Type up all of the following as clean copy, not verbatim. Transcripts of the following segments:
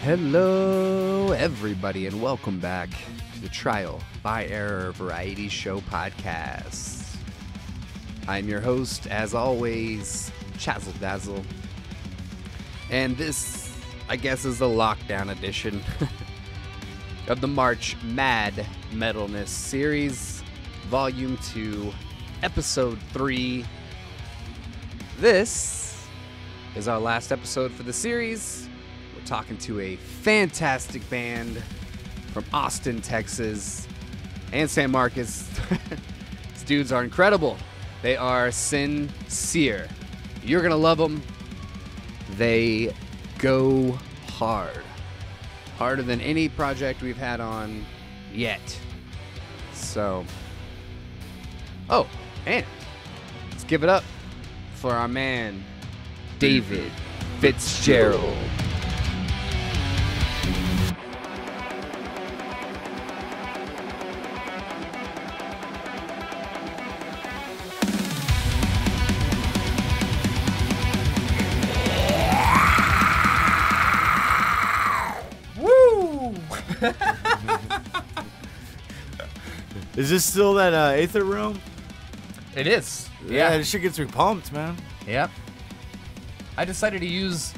Hello, everybody, and welcome back to the Trial by Error Variety Show podcast. I'm your host, as always, Chazzle Dazzle, and this, I guess, is the lockdown edition of the March Mad Metalness series, Volume 2, Episode 3. This is our last episode for the series. We're talking to a fantastic band from Austin, Texas, and San Marcos. These dudes are incredible. They are SIN SEER. You're going to love them. They go hard. Harder than any project we've had on yet. So, and let's give it up for our man, David Fitzgerald. Is this still that Aether room? It is. Yeah, this shit gets me pumped, man. Yep. I decided to use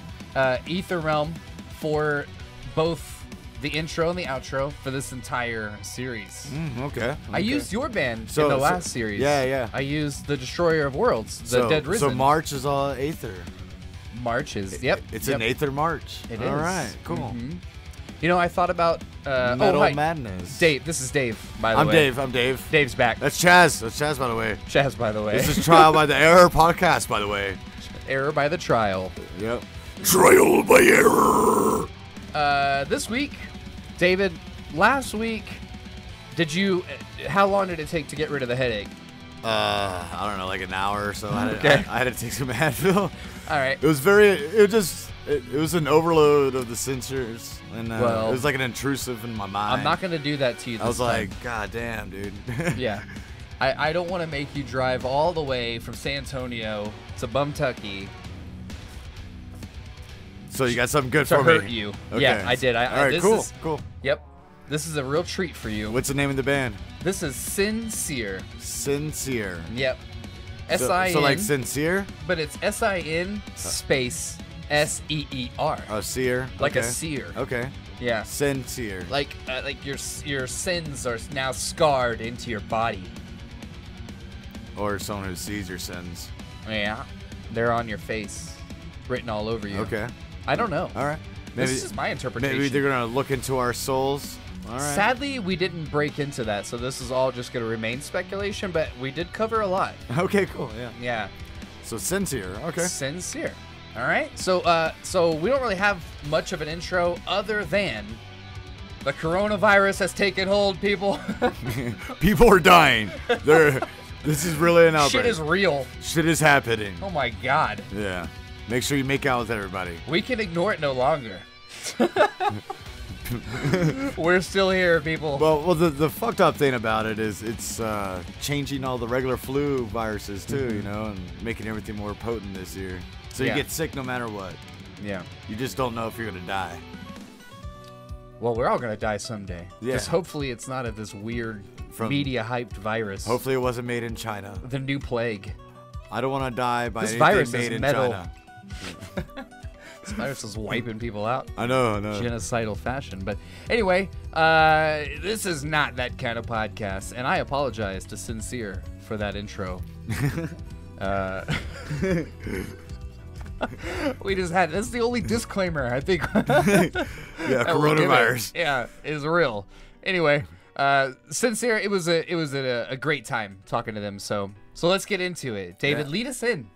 Ether Realm for both the intro and the outro for this entire series. Okay. I used your band in the last series. Yeah. I used the Destroyer of Worlds, the Dead Risen. So March is all Aether. March is, yep. It's an Aether March. It all is. right, cool. Mm-hmm. You know, I thought about Metal Madness. Dave, this is Dave, by the way. I'm Dave. Dave's back. That's Chaz. That's Chaz, by the way. Chaz, by the way. This is Trial by the Error podcast, by the way. Error by the Trial. Yep. Trial by Error. This week, David, last week, how long did it take to get rid of the headache? I don't know, like an hour or so. Okay. I had to take some Advil. All right. It was an overload of the sensors, and it was like an intrusive in my mind. I'm not going to do that to you this I was time. like, God damn, dude. Yeah. I don't want to make you drive all the way from San Antonio to Bumtucky. So you got something good to for hurt me. you. Okay. Yeah, I did. All right, cool. Yep. This is a real treat for you. What's the name of the band? This is SIN SEER. SIN SEER. Yep. S-I-N. So like sincere? But it's S-I-N space S-E-E-R. Oh, seer. Like okay. a seer. Okay. Yeah. Sincere. Like your sins are now scarred into your body. Or someone who sees your sins. Yeah. They're on your face, written all over you. Okay. I don't know. All right. Maybe, this is my interpretation. Maybe they're gonna look into our souls. All right. Sadly, we didn't break into that, so this is all just gonna remain speculation. But we did cover a lot. Okay. Cool. Yeah. Yeah. So sincere. Okay. Sincere. All right. So we don't really have much of an intro other than the coronavirus has taken hold. People. People are dying. This is really an outbreak. Shit is real. Shit is happening. Oh my God. Yeah. Make sure you make out with everybody. We can ignore it no longer. We're still here, people. Well, the fucked up thing about it is it's changing all the regular flu viruses too, you know, and making everything more potent this year. So you get sick no matter what. Yeah. You just don't know if you're gonna die. Well, we're all gonna die someday. Yeah. Just hopefully it's not this weird media hyped virus. Hopefully it wasn't made in China. The new plague. I don't want to die by this anything virus made is in metal. China. This virus is wiping people out. I know. Genocidal fashion. But anyway, this is not that kind of podcast, and I apologize to SIN SEER for that intro. We just had, that's the only disclaimer, I think. Yeah, coronavirus. Yeah, is real. Anyway, SIN SEER, it was a great time talking to them. So let's get into it. David, lead us in.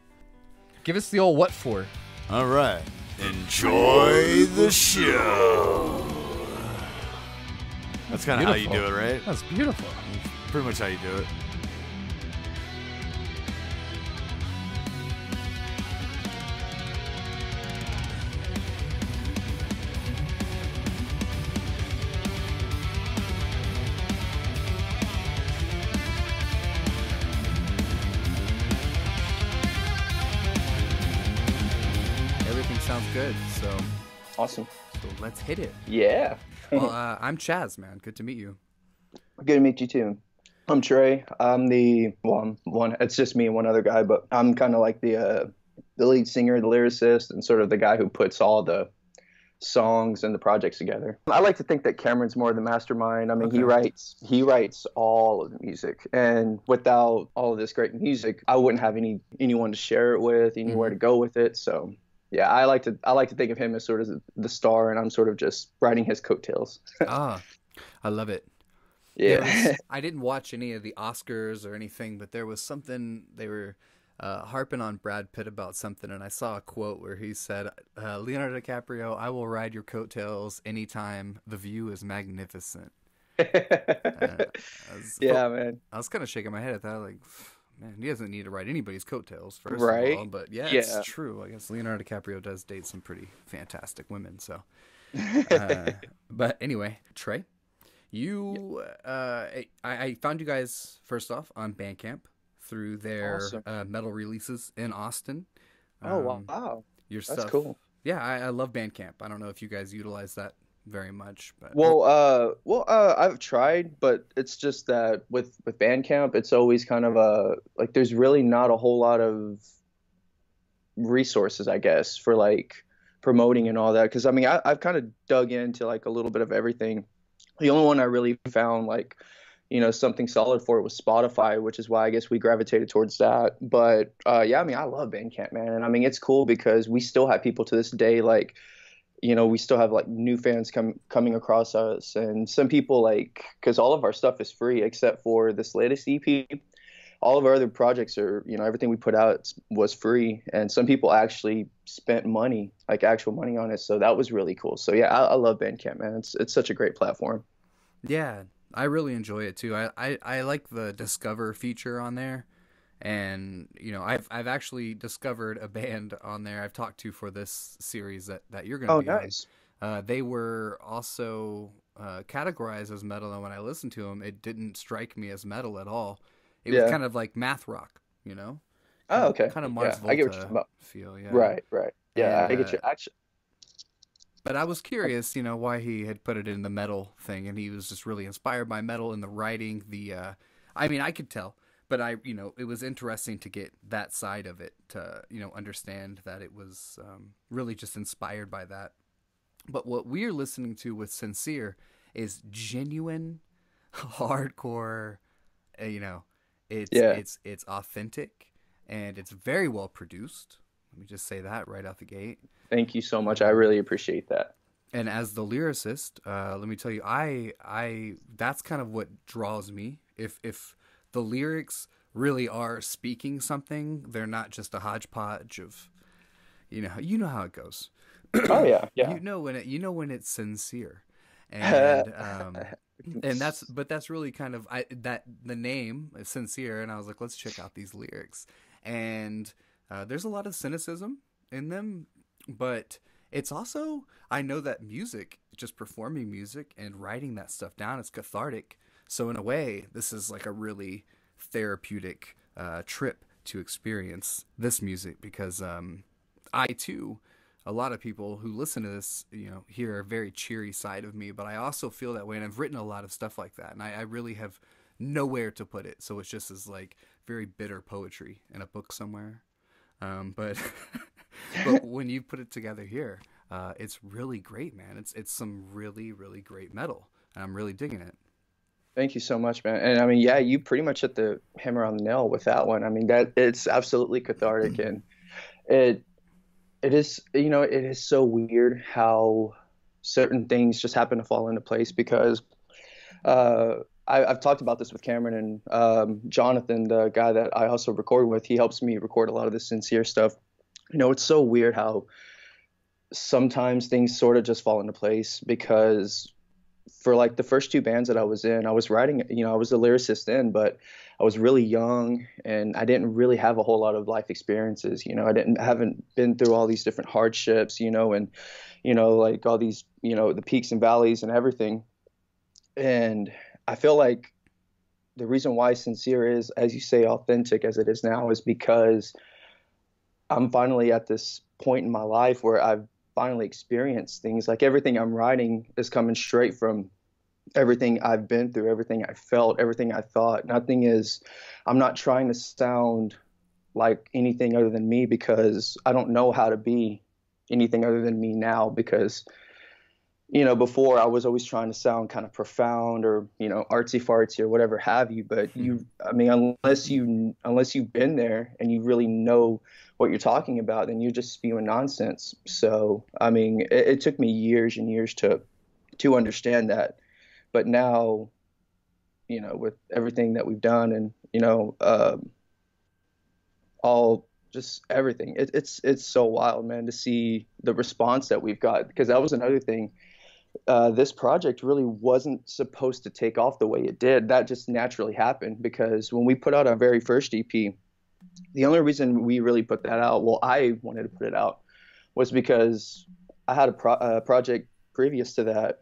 Give us the old what for. All right. Enjoy the show. That's kind of how you do it, right? That's beautiful. Pretty much how you do it. Everything sounds good, so Awesome. So let's hit it. Yeah. Well, I'm Chaz, man. Good to meet you. Good to meet you too. I'm Trey. I'm one. It's just me and one other guy, but I'm kind of like the lead singer, the lyricist, and sort of the guy who puts all the songs and the projects together. I like to think that Cameron's more the mastermind. I mean, Okay. he writes all of the music, and without all of this great music, I wouldn't have anyone to share it with, anywhere to go with it. So yeah, I like to think of him as sort of the star, and I'm sort of just riding his coattails. I love it. Yeah. I didn't watch any of the Oscars or anything, but there was something they were harping on Brad Pitt about something, and I saw a quote where he said, Leonardo DiCaprio, I will ride your coattails anytime the view is magnificent. Man. I was kind of shaking my head at that, like, man, he doesn't need to ride anybody's coattails, first Right? of all, but yeah, it's true. I guess Leonardo DiCaprio does date some pretty fantastic women, so. But anyway, Trey, you, I found you guys, first off, on Bandcamp through their Awesome. metal releases in Austin. Oh, wow. Your That's stuff. cool. Yeah, I love Bandcamp. I don't know if you guys utilize that very much, but I've tried, but it's just that with Bandcamp, it's always kind of like there's really not a whole lot of resources, I guess, for like promoting and all that. Because I mean, I've kind of dug into like a little bit of everything. The only one I really found like, something solid for it was Spotify, which is why I guess we gravitated towards that. But yeah, I mean, I love Bandcamp, man, and I mean, it's cool because we still have people to this day like. We still have like new fans coming across us, and some people like, because all of our stuff is free except for this latest EP. All of our other projects are, everything we put out was free, and some people actually spent money, like actual money on it. So that was really cool. So yeah, I love Bandcamp, man. It's such a great platform. yeah, I really enjoy it too. I like the Discover feature on there. And I've actually discovered a band on there I've talked to for this series that you're going to be nice. on. They were also categorized as metal, and when I listened to them, it didn't strike me as metal at all. It was kind of like math rock, Oh, okay. Kind of Mars I get what you're Volta talking about. feel, yeah. Right. Yeah, And, I get you. Actually, but I was curious, why he had put it in the metal thing, and he was just really inspired by metal in the writing. I mean, I could tell. But it was interesting to get that side of it to, understand that it was really just inspired by that. But what we're listening to with SIN SEER is genuine, hardcore. It's authentic, and it's very well produced. Let me just say that right out the gate. thank you so much. I really appreciate that. And as the lyricist, let me tell you, I that's kind of what draws me. If the lyrics really are speaking something, they're not just a hodgepodge of, you know how it goes. Oh yeah. when it's sincere, and that's really kind of that the name is sincere, and I was like, let's check out these lyrics, and there's a lot of cynicism in them, but it's also, I know that music, just performing music and writing that stuff down, is cathartic. So in a way, this is like a really therapeutic trip to experience this music, because I too, a lot of people who listen to this, hear a very cheery side of me, but I also feel that way, and I've written a lot of stuff like that, and I really have nowhere to put it, so it's just as like very bitter poetry in a book somewhere. But but when you put it together here, it's really great, man. It's some really, really great metal, and I'm really digging it. Thank you so much, man. And I mean, yeah, you pretty much hit the hammer on the nail with that one. I mean, that it's absolutely cathartic, and it is, it is so weird how certain things just happen to fall into place, because I've talked about this with Cameron and Jonathan, the guy that I also record with. He helps me record a lot of the SIN SEER stuff. It's so weird how sometimes things sort of just fall into place, because for like the first two bands that I was in, I was writing, I was a lyricist then, but I was really young and I didn't really have a whole lot of life experiences. Haven't been through all these different hardships, and, like all these, the peaks and valleys and everything. And I feel like the reason why SIN SEER is, as you say, authentic as it is now, is because I'm finally at this point in my life where I've finally experience things. Like everything I'm writing is coming straight from everything I've been through, everything I felt, everything I thought. I'm not trying to sound like anything other than me, because I don't know how to be anything other than me now, because before I was always trying to sound kind of profound or, artsy fartsy or whatever have you. But unless you've been there and you really know what you're talking about, then you're just spewing nonsense. So, it took me years and years to understand that. But now, with everything that we've done and, all just everything, it's so wild, man, to see the response that we've got, because that was another thing. This project really wasn't supposed to take off the way it did. That just naturally happened, because when we put out our very first EP, the only reason we really put that out, well, I wanted to put it out, was because I had a project previous to that.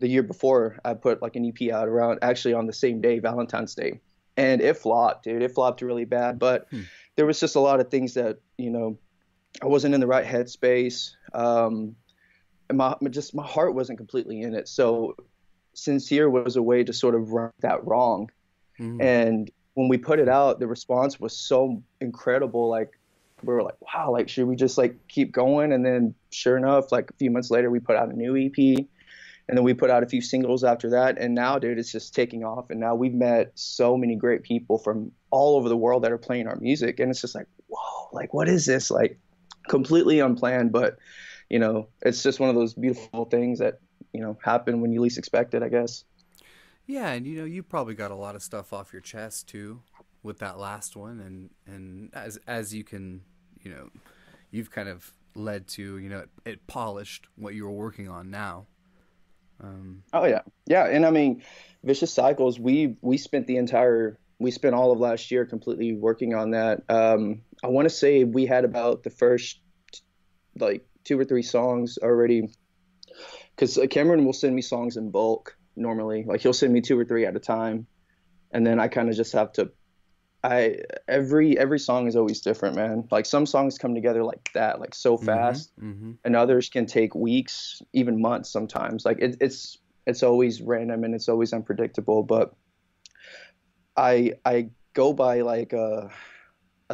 The year before, I put like an EP out actually on the same day, Valentine's Day. And it flopped, dude. It flopped really bad. But there was just a lot of things that, I wasn't in the right headspace. And my heart wasn't completely in it. So Sincere was a way to sort of right that wrong. And when we put it out, the response was so incredible. Like, we were like, wow, like, should we just like keep going? And then sure enough, like a few months later, we put out a new EP. And then we put out a few singles after that. And now, dude, it's just taking off. And now we've met so many great people from all over the world that are playing our music. And it's just like, whoa, like, what is this? Like, completely unplanned. But, it's just one of those beautiful things that, happen when you least expect it, I guess. Yeah. And, you probably got a lot of stuff off your chest, too, with that last one. And as you can, you've kind of led to, it polished what you were working on now. Oh yeah. And Vicious Cycles, we spent all of last year completely working on that. I want to say we had about the first like 2 or 3 songs already, because Cameron will send me songs in bulk normally. Like, he'll send me 2 or 3 at a time, and then I kind of just have to. Every song is always different, man. Like, some songs come together like that, like so fast, and others can take weeks, even months sometimes. Like, it's always random and it's always unpredictable. But I go by like a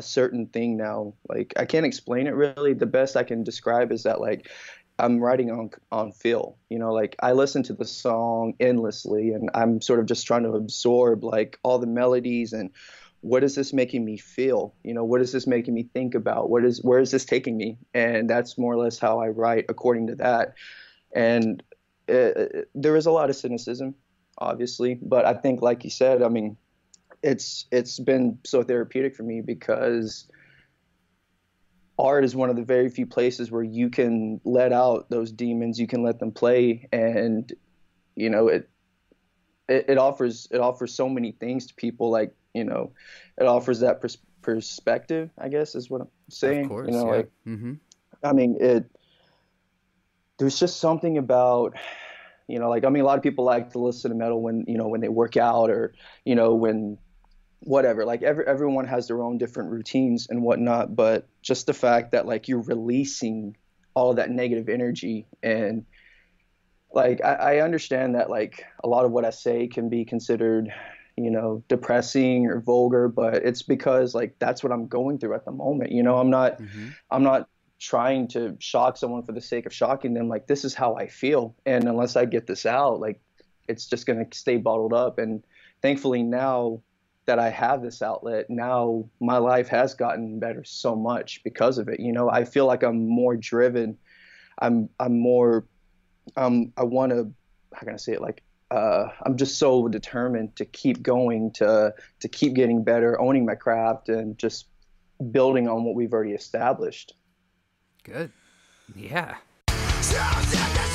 certain thing now. Like, I can't explain it really. The best I can describe is that, like, I'm writing on feel. Like, I listen to the song endlessly, and I'm sort of just trying to absorb like all the melodies and what is this making me feel? What is this making me think about? Where is this taking me? And that's more or less how I write, according to that. And there is a lot of cynicism, obviously, but I think, like you said, it's been so therapeutic for me, because art is one of the very few places where you can let out those demons, you can let them play, and it offers so many things to people. Like, it offers that perspective, I guess is what I'm saying. Of course, There's just something about, a lot of people like to listen to metal when they work out, or, when whatever, like everyone has their own different routines and whatnot. But just the fact that, like, you're releasing all of that negative energy, and like, I understand that, like, a lot of what I say can be considered, depressing or vulgar, but it's because, like, that's what I'm going through at the moment. I'm not trying to shock someone for the sake of shocking them. Like, this is how I feel. And unless I get this out, like, it's just going to stay bottled up. And thankfully, now that I have this outlet, now my life has gotten better so much because of it. I feel like I'm more driven. I'm more, I want to, how can I say it? Like, I'm just so determined to keep going, to keep getting better, owning my craft, and just building on what we've already established. Good. Yeah. This ain't a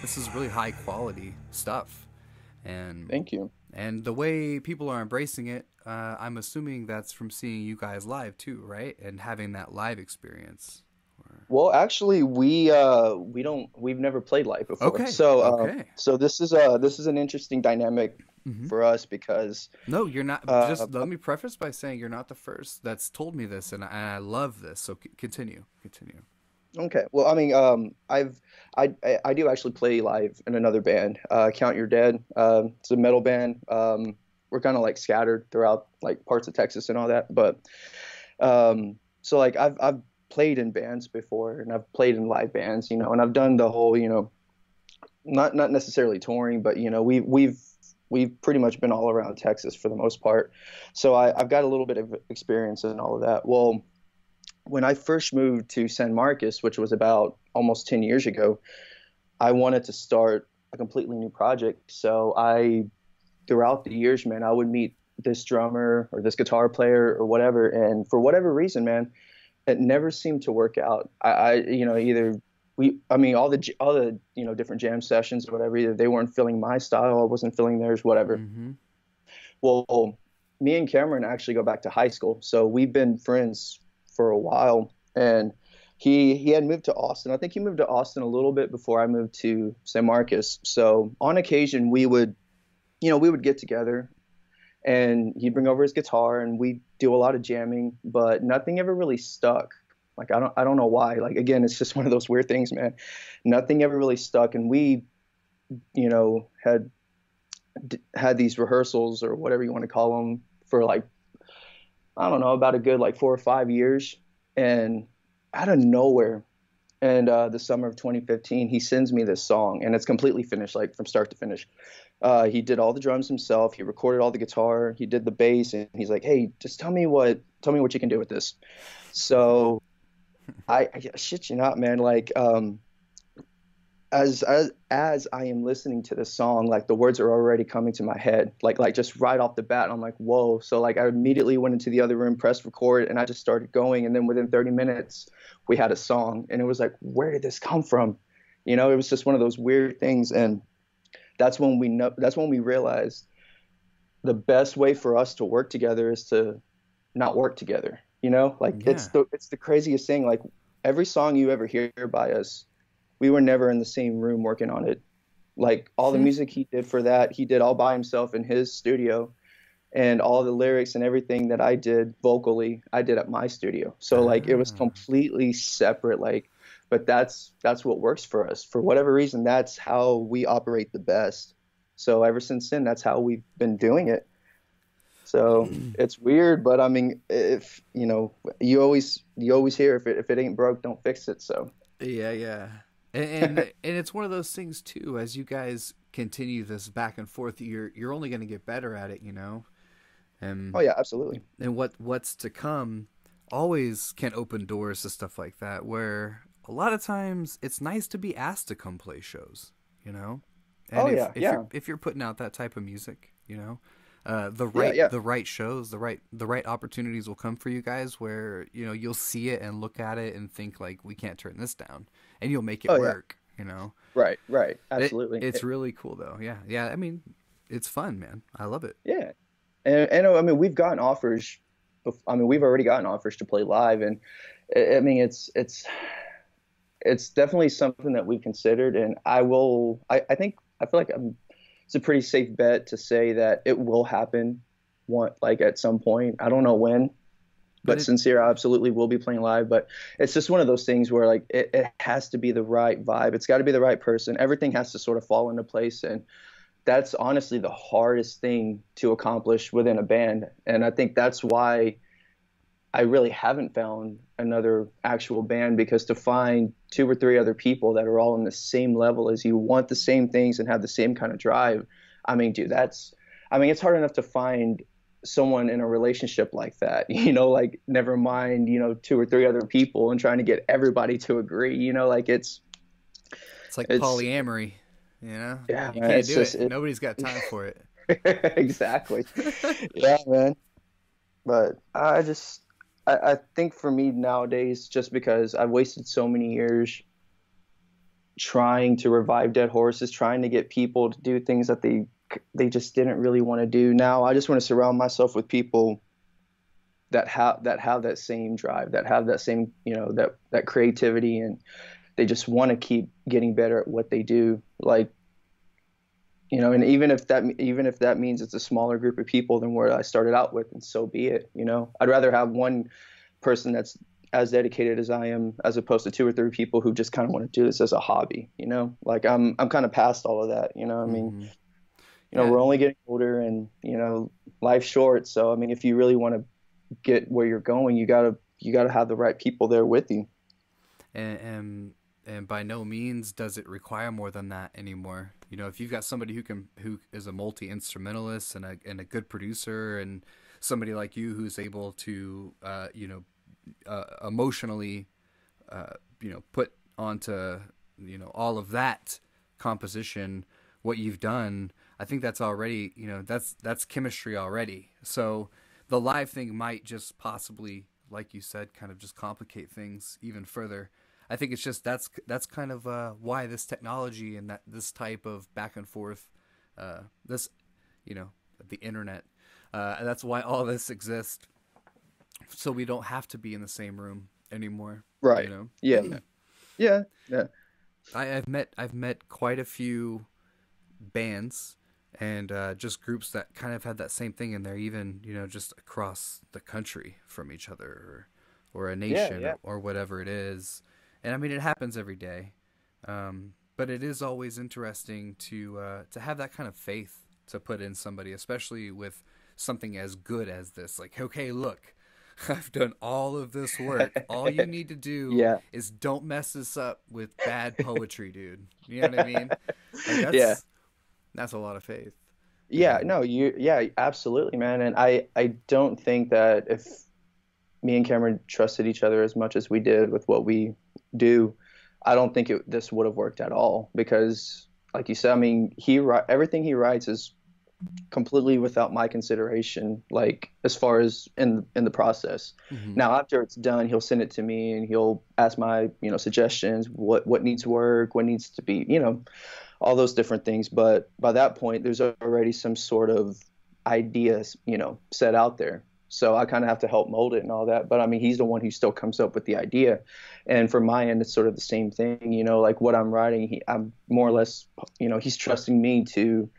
this is really high quality stuff. And Thank you. And the way people are embracing it, I'm assuming that's from seeing you guys live too, right? And having that live experience. Well, actually, we've never played live before. Okay. So Okay. so this is an interesting dynamic for us because No, you're not. Just let me preface by saying you're not the first that's told me this, and I love this. So continue. okay. Well, I mean, I do actually play live in another band, Count Your Dead. It's a metal band. We're kind of like scattered throughout like parts of Texas and all that, but so like I've played in bands before, and I've played in live bands, you know, and I've done the whole, you know, not necessarily touring, but you know, we've pretty much been all around Texas for the most part. So I've got a little bit of experience in all of that. Well, when I first moved to San Marcos, which was about almost 10 years ago, I wanted to start a completely new project. So throughout the years, man, I would meet this drummer or this guitar player or whatever. And for whatever reason, man, it never seemed to work out. You know, all the, you know, different jam sessions or whatever, either they weren't feeling my style, I wasn't feeling theirs, whatever. Well, me and Cameron actually go back to high school. So we've been friends for a while, and he had moved to Austin. I think he moved to Austin a little bit before I moved to San Marcos. So on occasion we would get together, and he'd bring over his guitar and we'd do a lot of jamming, but nothing ever really stuck. Like, I don't know why. Like, again, it's just one of those weird things, man. Nothing ever really stuck. And we, you know, had these rehearsals or whatever you want to call them for like, I don't know, about a good like 4 or 5 years. And out of nowhere, and the summer of 2015, he sends me this song, and it's completely finished, like from start to finish. He did all the drums himself. He recorded all the guitar. He did the bass, and he's like, "Hey, just tell me what you can do with this." So I shit you not, man. Like, as I am listening to this song, like the words are already coming to my head, like just right off the bat. I'm like, whoa. So like I immediately went into the other room, pressed record, and I just started going. And then within 30 minutes, we had a song, and it was like, where did this come from? You know, it was just one of those weird things. And that's when we realized the best way for us to work together is to not work together. You know, like it's the craziest thing. Like every song you ever hear by us, we were never in the same room working on it. Like all the music he did for that, he did all by himself in his studio, and all the lyrics and everything that I did vocally, I did at my studio. So like it was completely separate. Like, but that's what works for us. For whatever reason, that's how we operate the best. So ever since then, that's how we've been doing it. So it's weird, but I mean, if you know, you always hear if it ain't broke, don't fix it. So yeah. And it's one of those things too. As you guys continue this back and forth, you're only going to get better at it, you know. Oh yeah, absolutely. And what's to come always can open doors to stuff like that. Where a lot of times it's nice to be asked to come play shows, you know. And if you're putting out that type of music, you know, the right shows, the right opportunities will come for you guys. Where you know you'll see it and look at it and think like, we can't turn this down. And you'll make it work, you know? Right. Absolutely. It's really cool, though. Yeah. I mean, it's fun, man. I love it. Yeah. And I mean, we've gotten offers. I mean, we've already gotten offers to play live. And I mean, it's definitely something that we considered. And I feel like it's a pretty safe bet to say that it will happen at some point. I don't know when. But SIN SEER absolutely will be playing live. But it's just one of those things where like it has to be the right vibe. It's got to be the right person. Everything has to sort of fall into place. And that's honestly the hardest thing to accomplish within a band. And I think that's why I really haven't found another actual band, because to find 2 or 3 other people that are all on the same level as you, want the same things and have the same kind of drive. I mean, dude, it's hard enough to find someone in a relationship like that, you know, like never mind, you know, 2 or 3 other people and trying to get everybody to agree, you know, like it's like polyamory, you know. Yeah, you can't do it. Nobody's got time for it. Exactly. Yeah, man. But I think for me nowadays, just because I've wasted so many years trying to revive dead horses, trying to get people to do things that they just didn't really want to do. Now I just want to surround myself with people that have that same drive, that have that same, that creativity, and they just want to keep getting better at what they do. Like, and even if that means it's a smaller group of people than where I started out with, and so be it. I'd rather have one person that's as dedicated as I am, as opposed to 2 or 3 people who just kind of want to do this as a hobby. Like I'm kind of past all of that. I mean, we're only getting older, and life's short. So I mean, if you really want to get where you're going, you gotta have the right people there with you. And by no means does it require more than that anymore. If you've got somebody who is a multi-instrumentalist and a good producer, and somebody like you who's able to emotionally put onto all of that composition what you've done, I think that's already that's chemistry already. So the live thing might just possibly, like you said, kind of just complicate things even further. I think it's just that's kind of why this technology and this type of back and forth, the internet, that's why all this exists. So we don't have to be in the same room anymore. Right. Yeah. Yeah. Yeah. I've met quite a few bands and just groups that kind of had that same thing, and they're even just across the country from each other, or a nation, or whatever it is. And I mean, it happens every day, but it is always interesting to have that kind of faith to put in somebody, especially with something as good as this. Like, okay, look, I've done all of this work. All you need to do is don't mess this up with bad poetry, dude. You know what I mean? Like that's a lot of faith. Yeah, no, absolutely, man. And I don't think that if me and Cameron trusted each other as much as we did with what we do, I don't think this would have worked at all. Because, like you said, I mean, everything he writes is completely without my consideration, like as far as in the process. Mm-hmm. Now, after it's done, he'll send it to me, and he'll ask my suggestions, what needs work, what needs to be, all those different things. But by that point, there's already some sort of ideas, set out there. So I kind of have to help mold it and all that. But I mean, he's the one who still comes up with the idea. And from my end, it's sort of the same thing, like what I'm writing, I'm more or less, he's trusting me to,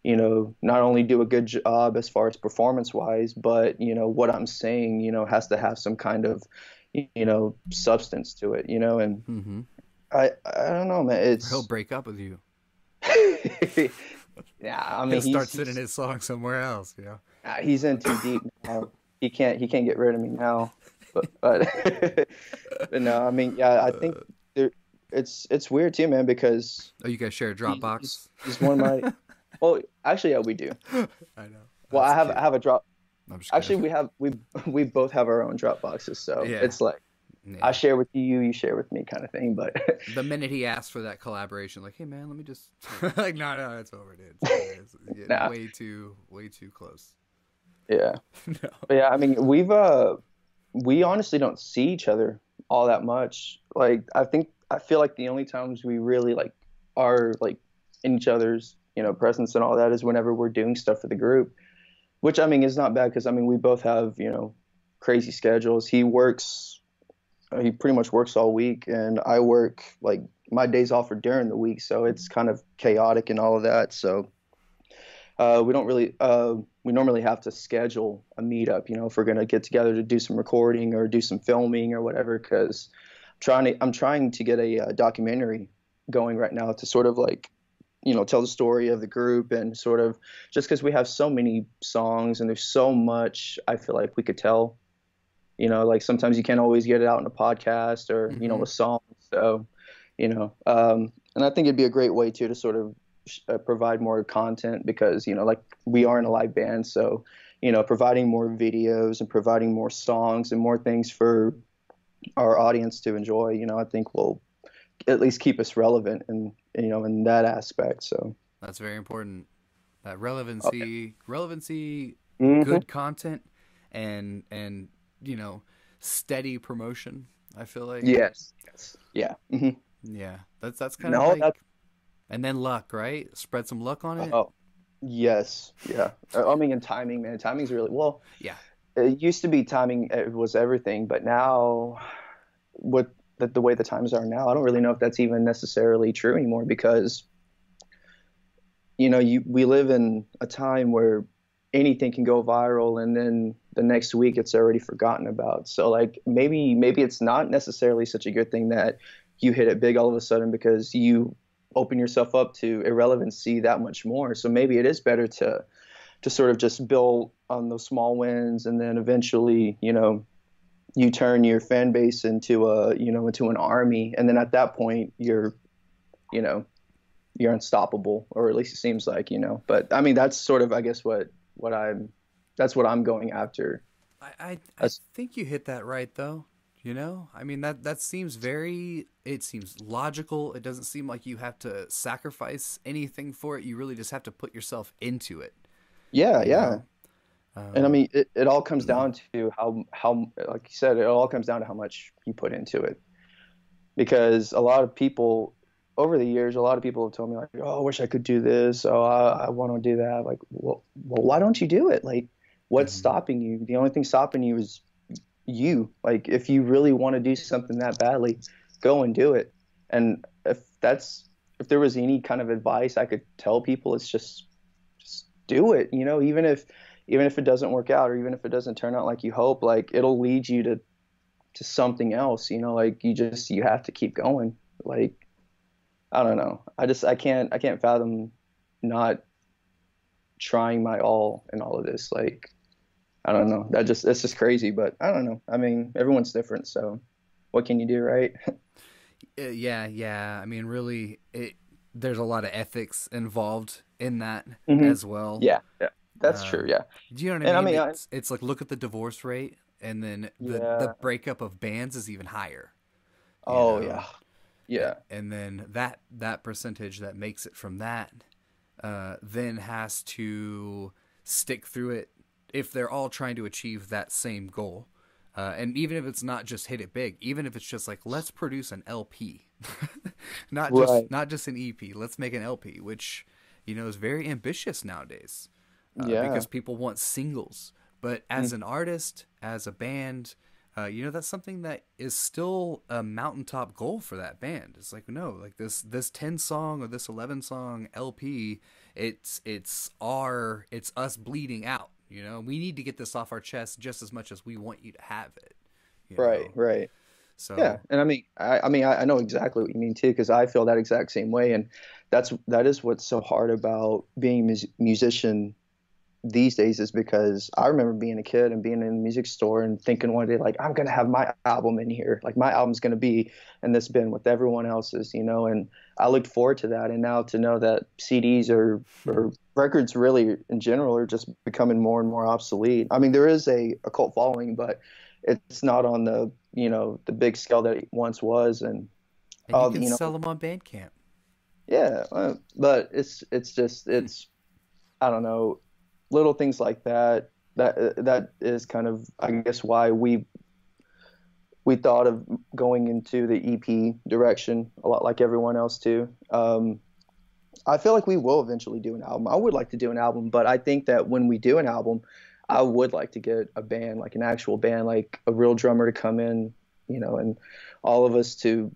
not only do a good job as far as performance wise, but, what I'm saying, has to have some kind of, substance to it, and mm-hmm. I don't know, man. He'll break up with you. Yeah, I mean, he'll start sending his song somewhere else. He's in too deep now. He can't get rid of me now. But no, I mean, I think it's weird too, man. Because you guys share a Dropbox. He's one of my. Well, actually, yeah, we do. I know. Well, I have a drop. Actually, we both have our own Dropboxes, so it's like. Yeah. I share with you, you share with me, kind of thing. But the minute he asked for that collaboration, like, hey man, let me just like, no, it's over, dude. It's way too close. Yeah. No. But yeah, I mean, we honestly don't see each other all that much. Like, I feel like the only times we really like are like in each other's presence and all that is whenever we're doing stuff for the group, which I mean is not bad, because I mean we both have crazy schedules. He pretty much works all week, and I work, like, my days off are during the week, so it's kind of chaotic and all of that. So we normally have to schedule a meetup, if we're going to get together to do some recording or do some filming or whatever, because I'm trying to get a documentary going right now to sort of like, tell the story of the group, and sort of just because we have so many songs and there's so much I feel like we could tell. Like sometimes you can't always get it out in a podcast or, a song. So, and I think it'd be a great way too to sort of provide more content, because, like we are in a live band. So, providing more videos and providing more songs and more things for our audience to enjoy, I think will at least keep us relevant and, in that aspect. So that's very important. That relevancy, mm-hmm. good content and, steady promotion, I feel like. Yes. Yeah. Mm-hmm. Yeah. That's kind of No, like, that's and then luck, right? Spread some luck on it. oh yes, yeah. I mean, and timing, man. Timing's really well. Yeah. It used to be timing was everything, but now with the way the times are now, I don't really know if that's even necessarily true anymore because we live in a time where anything can go viral and then the next week it's already forgotten about. So like maybe it's not necessarily such a good thing that you hit it big all of a sudden because you open yourself up to irrelevancy that much more. So maybe it is better to sort of just build on those small wins and then eventually, you turn your fan base into into an army, and then at that point you know, you're unstoppable, or at least it seems like, But I mean, that's sort of, I guess, that's what I'm going after. I think you hit that right though. I mean that seems it seems logical. It doesn't seem like you have to sacrifice anything for it. You really just have to put yourself into it. Yeah, you yeah. know? And I mean, it all comes down to how, like you said, it all comes down to how much you put into it. Because a lot of people over the years, a lot of people have told me like, oh, I wish I could do this. Oh, I want to do that. Like, well, why don't you do it? Like, what's stopping you? The only thing stopping you is you. Like, if you really want to do something that badly, go and do it. And if there was any kind of advice I could tell people, it's just do it. Even if it doesn't work out, or even if it doesn't turn out like you hope, like it'll lead you to something else, like you have to keep going. Like, I don't know. I can't fathom not trying my all in all of this. Like, I don't know. It's just crazy, but I don't know. I mean, everyone's different. So what can you do, right? Yeah. I mean, really, there's a lot of ethics involved in that Mm-hmm. as well. Yeah. That's true. Yeah. Do you know what I mean? And I mean, it's like, look at the divorce rate, and then the yeah. breakup of bands is even higher. Oh, know? yeah. Yeah. And then that percentage that makes it from that then has to stick through it if they're all trying to achieve that same goal. And even if it's not just hit it big, even if it's just like, let's produce an LP, not just an EP, let's make an LP, which, is very ambitious nowadays. Because people want singles. But as an artist, as a band, that's something that is still a mountaintop goal for that band. It's like, no, like this 10 song or this 11 song LP, it's us bleeding out. We need to get this off our chest just as much as we want you to have it. Right. So yeah, and I know exactly what you mean too, because I feel that exact same way, and that is what's so hard about being a musician these days, is because I remember being a kid and being in a music store and thinking one day, like, I'm gonna have my album in here, like my album's gonna be in this bin with everyone else's, and I looked forward to that. And now to know that CDs or records really in general are just becoming more and more obsolete. I mean, there is a cult following, but it's not on the the big scale that it once was. And you can sell them on Bandcamp. Yeah, but it's I don't know, little things like that is kind of, I guess, why we thought of going into the EP direction a lot, like everyone else too. I feel like we will eventually do an album. I would like to do an album, but I think that when we do an album, I would like to get a band, like an actual band, like a real drummer to come in, and all of us to,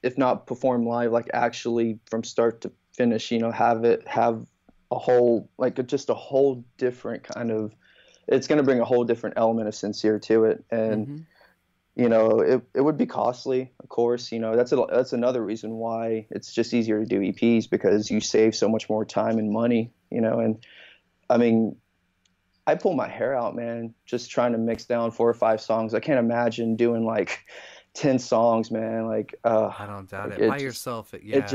if not perform live, like actually from start to finish, have a whole, like just a whole different kind of, it's going to bring a whole different element of sincere to it. And, it would be costly, of course. That's another reason why it's just easier to do EPs, because you save so much more time and money, and I mean, I pull my hair out, man, just trying to mix down 4 or 5 songs. I can't imagine doing like 10 songs, man. Like, I don't doubt it. By yourself, yeah.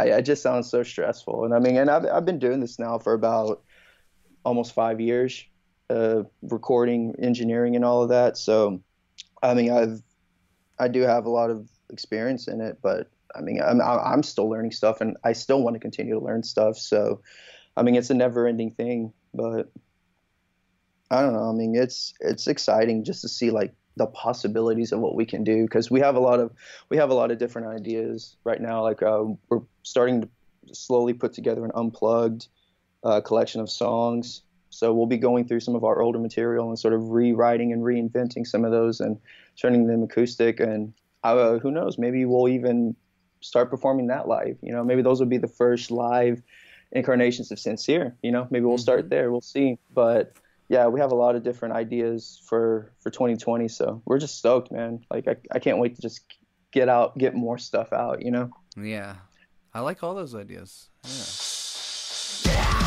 It just sounds so stressful. And I mean, and I've been doing this now for about almost 5 years, recording, engineering, and all of that. So, I mean, I do have a lot of experience in it, but I mean, I'm still learning stuff, and I still want to continue to learn stuff. So, I mean, it's a never-ending thing, but I don't know. I mean, it's exciting just to see like the possibilities of what we can do, because we have a lot of different ideas right now. Like we're starting to slowly put together an unplugged collection of songs. So we'll be going through some of our older material and sort of rewriting and reinventing some of those and turning them acoustic. And who knows, maybe we'll even start performing that live. You know, maybe those will be the first live incarnations of SIN SEER. You know, maybe we'll start there. We'll see. But yeah, we have a lot of different ideas for 2020. So we're just stoked, man. Like I can't wait to just get more stuff out, you know? Yeah. I like all those ideas. Yeah.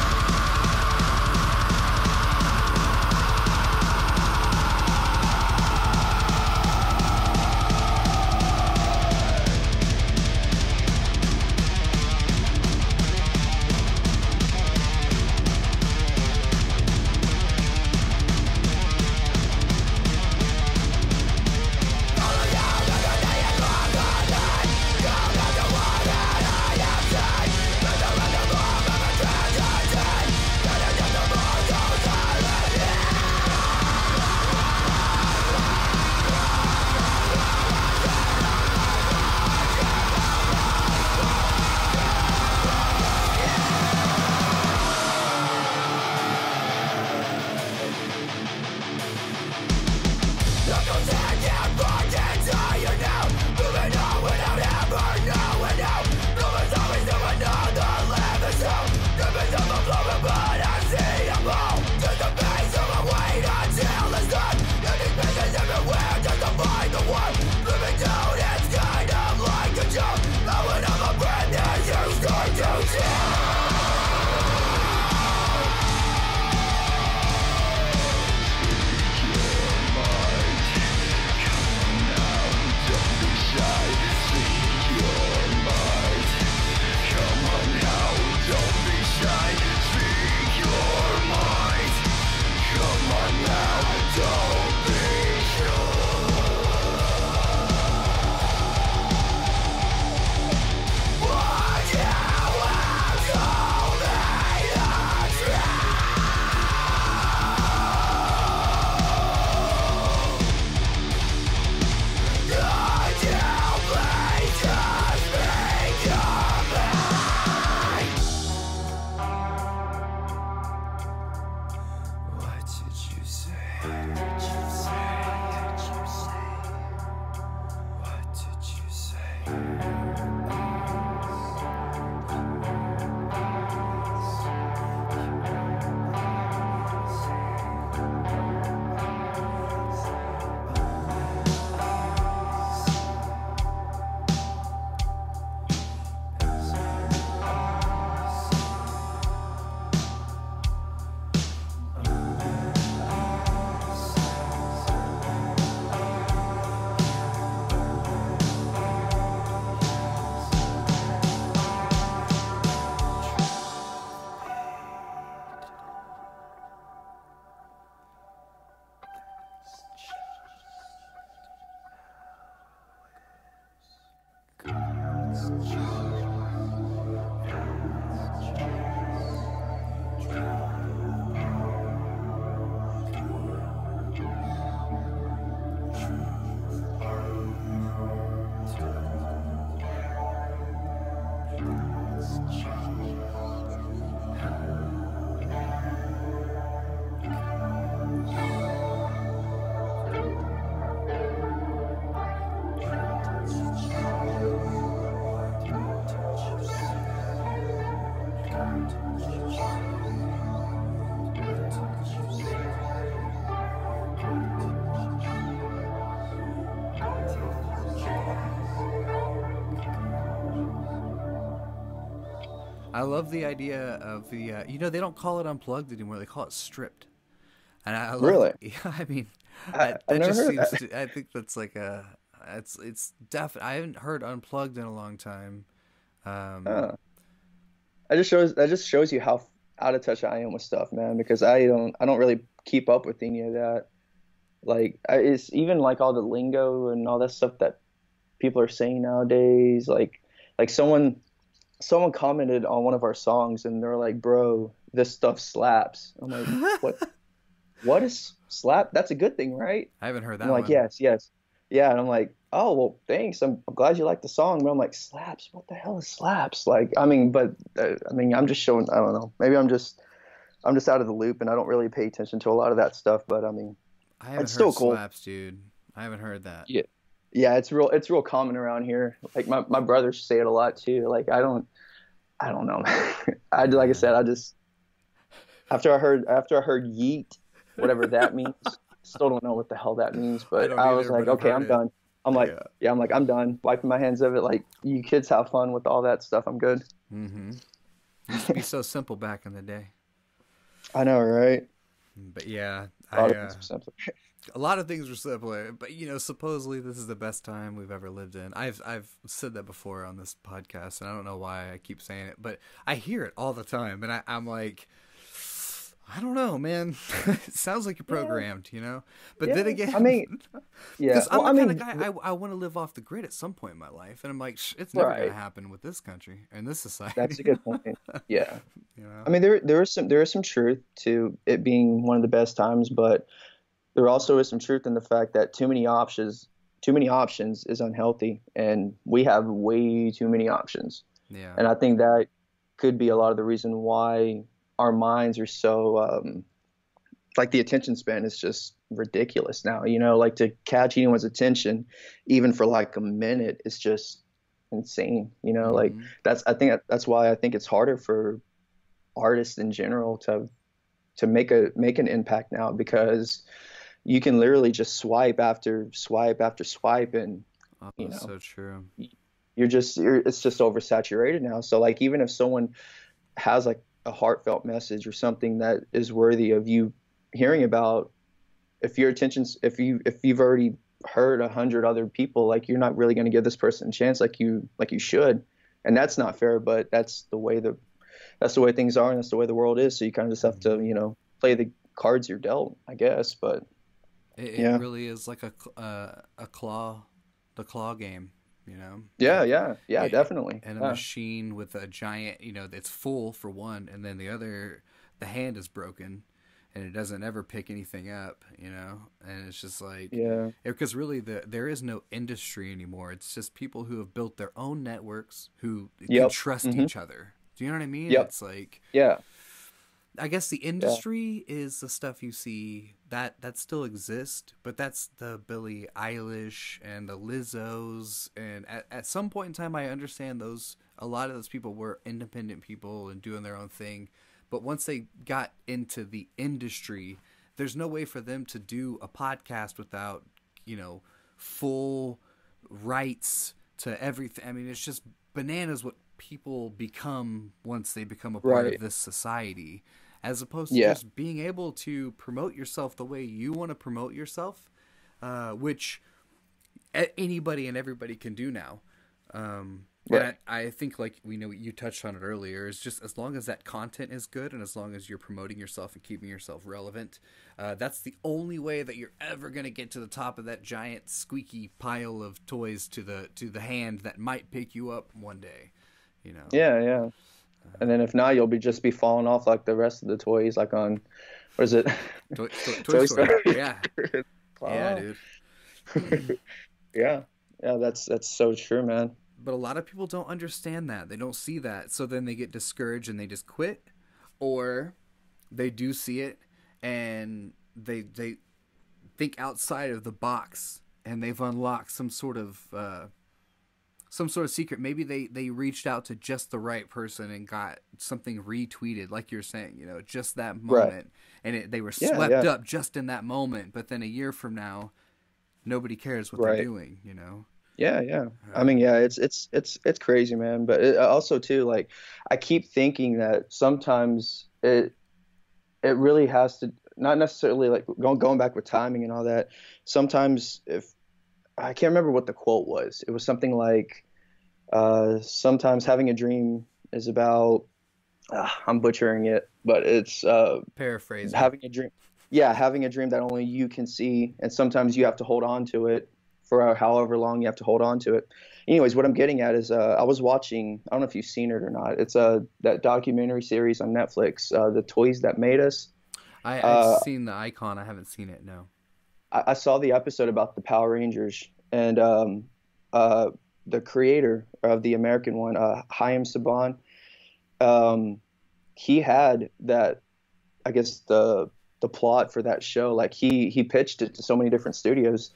I love the idea of the, they don't call it unplugged anymore. They call it stripped. And I love, Really? I mean, I've that never just heard seems, that. I think that's like it's definitely, I haven't heard unplugged in a long time. Huh. That just shows you how out of touch I am with stuff, man, because I don't really keep up with any of that. Like it's even like all the lingo and all that stuff that people are saying nowadays. Like someone commented on one of our songs and they're like, "Bro, this stuff slaps." I'm like, "What? what is slap? That's a good thing, right? I haven't heard that I'm like, one. yes, yes. Yeah, and I'm like, oh, well, thanks. I'm glad you like the song. But I'm like, slaps? What the hell is slaps? Like, I mean, but I mean, I'm just showing, I don't know. Maybe I'm just out of the loop and I don't really pay attention to a lot of that stuff, but I mean, I haven't it's heard still cool. slaps, dude. I haven't heard that. Yeah. Yeah, it's real common around here. Like my brothers say it a lot too. Like I don't know. Like I said, I just after I heard yeet, whatever that means, still don't know what the hell that means, but I was like, okay, I'm done. I'm like, yeah, I'm like, I'm done wiping my hands of it. Like, you kids have fun with all that stuff. I'm good. Mm-hmm. It used to be so simple back in the day. I know, right? But yeah, a lot of things were simpler. A lot of things were simpler. But supposedly this is the best time we've ever lived in. I've said that before on this podcast, and I don't know why I keep saying it, but I hear it all the time, and I'm like, I don't know, man. It sounds like you're programmed, But then again, I mean, yeah. Because I'm the kind of guy, I want to live off the grid at some point in my life. And I'm like, it's never going to happen with this country and this society. That's a good point. Yeah. I mean, there is some truth to it being one of the best times, but there also is some truth in the fact that too many options is unhealthy, and we have way too many options. Yeah. And I think that could be a lot of the reason why our minds are so like the attention span is just ridiculous now. Like to catch anyone's attention even for like a minute is just insane. Like I think that's why I think it's harder for artists in general to make an impact now, because you can literally just swipe after swipe after swipe, and so true. It's just oversaturated now. So like even if someone has like a heartfelt message or something that is worthy of you hearing about, if you've already heard 100 other people, like you're not really going to give this person a chance like you should, and that's not fair. But that's the way things are, and that's the way the world is. So you kind of just have to play the cards you're dealt, I guess. But it really is like the claw game. Yeah, definitely. And a machine with a giant, it's full for one, and then the hand is broken, and it doesn't ever pick anything up, and it's just like, because really there is no industry anymore. It's just people who have built their own networks who can trust each other. Do you know what I mean? Yep. It's like, yeah. I guess the industry is the stuff you see that still exists, but that's the Billie Eilish and the Lizzos, and at some point in time, I understand a lot of those people were independent people and doing their own thing, but once they got into the industry, there's no way for them to do a podcast without, full rights to everything. I mean, it's just bananas what people become once they become a part of this society. As opposed to just being able to promote yourself the way you want to promote yourself, which anybody and everybody can do now. But I think, like you touched on it earlier, is just as long as that content is good and as long as you're promoting yourself and keeping yourself relevant, that's the only way that you're ever going to get to the top of that giant squeaky pile of toys to the hand that might pick you up one day. Yeah. And then if not, you'll just be falling off like the rest of the toys, like on, what is it? Toy Story. Yeah. Yeah, dude. Yeah, that's so true, man. But a lot of people don't understand that. They don't see that. So then they get discouraged and they just quit, or they do see it and they think outside of the box, and they've unlocked some sort of secret. Maybe they reached out to just the right person and got something retweeted, like you're saying, just that moment, and they were swept up just in that moment. But then a year from now, nobody cares what they're doing, Yeah. I mean, it's crazy, man. But it also too, like, I keep thinking that sometimes it really has to, not necessarily like going back with timing and all that. Sometimes if I can't remember what the quote was, it was something like, sometimes having a dream is about, I'm butchering it, but it's paraphrasing. Having a dream that only you can see, and sometimes you have to hold on to it for however long you have to hold on to it. Anyways, what I'm getting at is I was watching, I don't know if you've seen it or not, it's that documentary series on Netflix, The Toys That Made Us. I've seen the icon. I haven't seen it. No. I saw the episode about the Power Rangers, and the creator of the American one, Chaim Saban, he had that, I guess the plot for that show. Like he pitched it to so many different studios,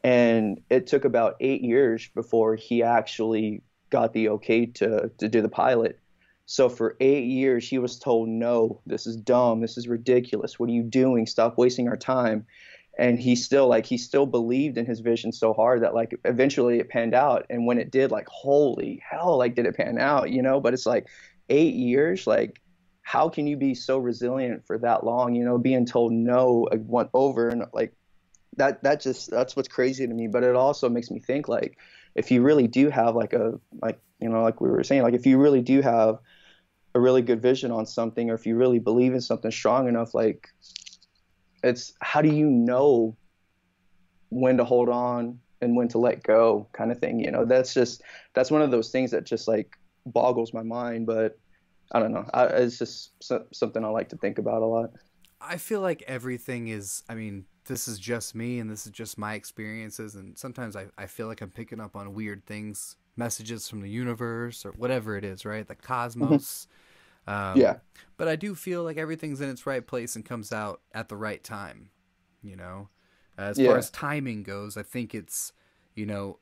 and it took about 8 years before he actually got the okay to do the pilot. So for 8 years, he was told, no, this is dumb. This is ridiculous. What are you doing? Stop wasting our time. And he still believed in his vision so hard that like eventually it panned out. And when it did, like, holy hell, like, did it pan out, you know? But it's like 8 years, like, how can you be so resilient for that long, you know, being told no went over, and like that's what's crazy to me. But it also makes me think, like, if you really do have like you know, like we were saying, like if you really do have a really good vision on something, or if you really believe in something strong enough, like, it's how do you know when to hold on and when to let go, kind of thing, you know? That's one of those things that just like boggles my mind. But I don't know, it's just something I like to think about a lot. I feel like everything is, I mean, this is just me and this is just my experiences, and sometimes I feel like I'm picking up on weird things, messages from the universe or whatever it is, right? The cosmos. Yeah. But I do feel like everything's in its right place and comes out at the right time, you know? As far as timing goes, I think it's, you know,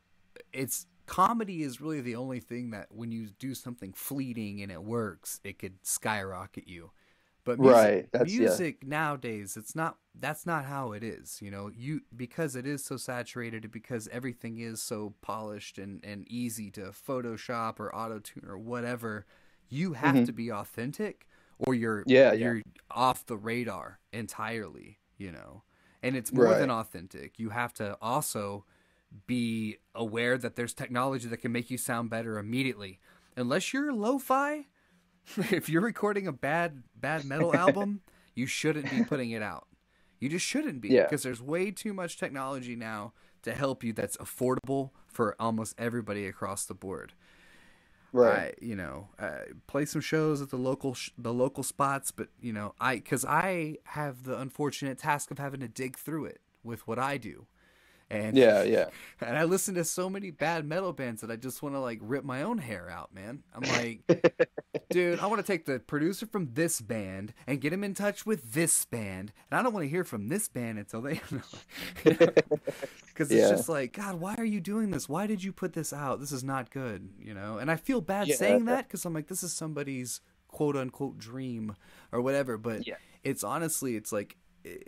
comedy is really the only thing that when you do something fleeting and it works, it could skyrocket you. But music nowadays, that's not how it is, you know. Because it is so saturated, because everything is so polished and easy to Photoshop or auto-tune or whatever, you have to be authentic, or you're off the radar entirely, you know. And it's more than authentic. You have to also be aware that there's technology that can make you sound better immediately. Unless you're lo-fi, if you're recording a bad metal album, you shouldn't be putting it out. You just shouldn't be, because there's way too much technology now to help you that's affordable for almost everybody across the board. Right. Play some shows at the local spots, but you know, because I have the unfortunate task of having to dig through it with what I do. And and I listen to so many bad metal bands that I just want to like rip my own hair out, man. I'm like, dude, I want to take the producer from this band and get him in touch with this band, and I don't want to hear from this band until they, because it's just like, God, why are you doing this? Why did you put this out? This is not good, you know. And I feel bad saying that, because I'm like, this is somebody's quote unquote dream or whatever, but it's honestly, it's like,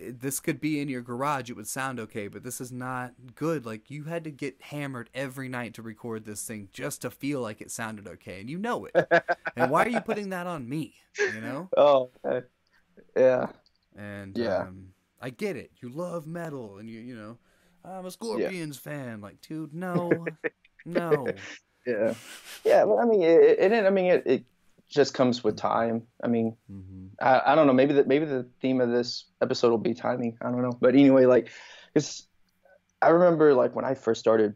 this could be in your garage, it would sound okay, but this is not good. Like, you had to get hammered every night to record this thing just to feel like it sounded okay, and you know it. And why are you putting that on me, you know? Oh, yeah. And I get it, you love metal, and you know, I'm a Scorpions fan. Like, dude, no. Yeah, but I mean, it just comes with time. I mean, I don't know. Maybe the theme of this episode will be timing. I don't know. But anyway, like, I remember like when I first started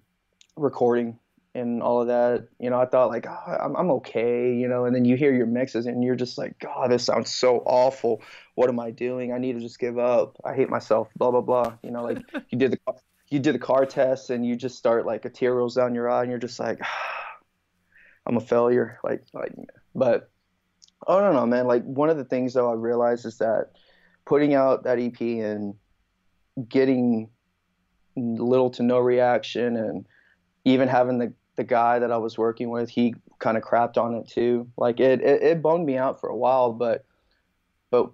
recording and all of that, you know, I thought like, oh, I'm okay, you know. And then you hear your mixes and you're just like, God, this sounds so awful. What am I doing? I need to just give up. I hate myself. Blah blah blah. You know, like you did the car test and you just start like a tear rolls down your eye and you're just like, I'm a failure. But I don't know, man. Like, one of the things though I realized is that putting out that EP and getting little to no reaction, and even having the guy that I was working with, he kind of crapped on it too. Like, it boned me out for a while, but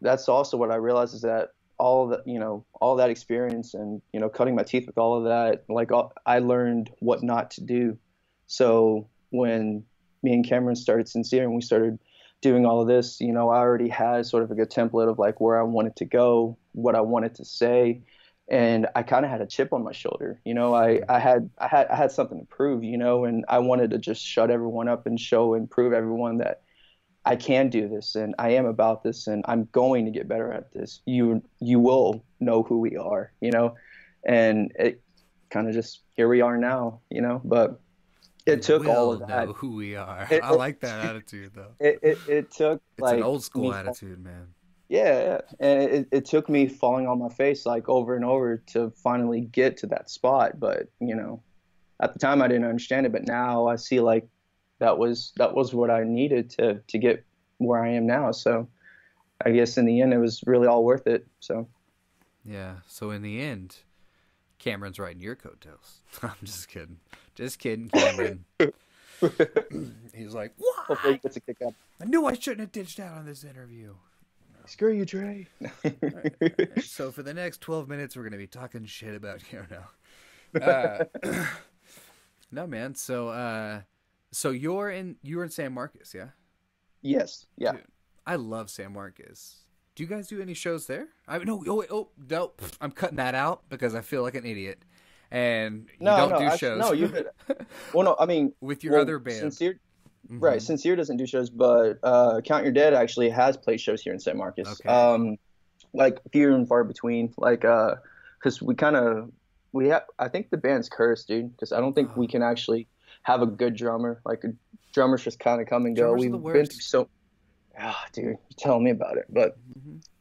that's also what I realized is that all that experience and, you know, cutting my teeth with all of that, like, I learned what not to do. So when me and Cameron started SIN SEER and we started doing all of this, you know, I already had sort of a good template of like where I wanted to go, what I wanted to say, and I kind of had a chip on my shoulder. You know, I had something to prove, you know, and I wanted to just shut everyone up and show and prove everyone that I can do this and I am about this and I'm going to get better at this. You will know who we are, you know, and it kind of just, here we are now, you know. But it took all of that. Know who we are. I like that attitude though. It took, it's like an old school attitude, man. Yeah, and it took me falling on my face like over and over to finally get to that spot. But at the time I didn't understand it, but now I see like that was what I needed to get where I am now. So I guess in the end it was really all worth it. So Yeah. So in the end, Cameron's riding your coattails. I'm just kidding. Just kidding, Cameron. He's like, hopefully he what? gets a kick out. I knew I shouldn't have ditched out on this interview. Screw you, Dre. So for the next 12 minutes, we're going to be talking shit about no, man. So you were in San Marcos, yeah? Yes. Yeah. Dude, I love San Marcos. Do you guys do any shows there? No. No. I'm cutting that out because I feel like an idiot. And you don't do shows. No, you could. Well, no, I mean, with your other band. Sincere, right? Sincere doesn't do shows, but Count Your Dead actually has played shows here in San Marcos. Okay. Like few and far between. Like, because I think the band's cursed, dude. Because I don't think we can actually have a good drummer. Like, drummers just kind of come and go. We've been through so. Dude, you're telling me about it. But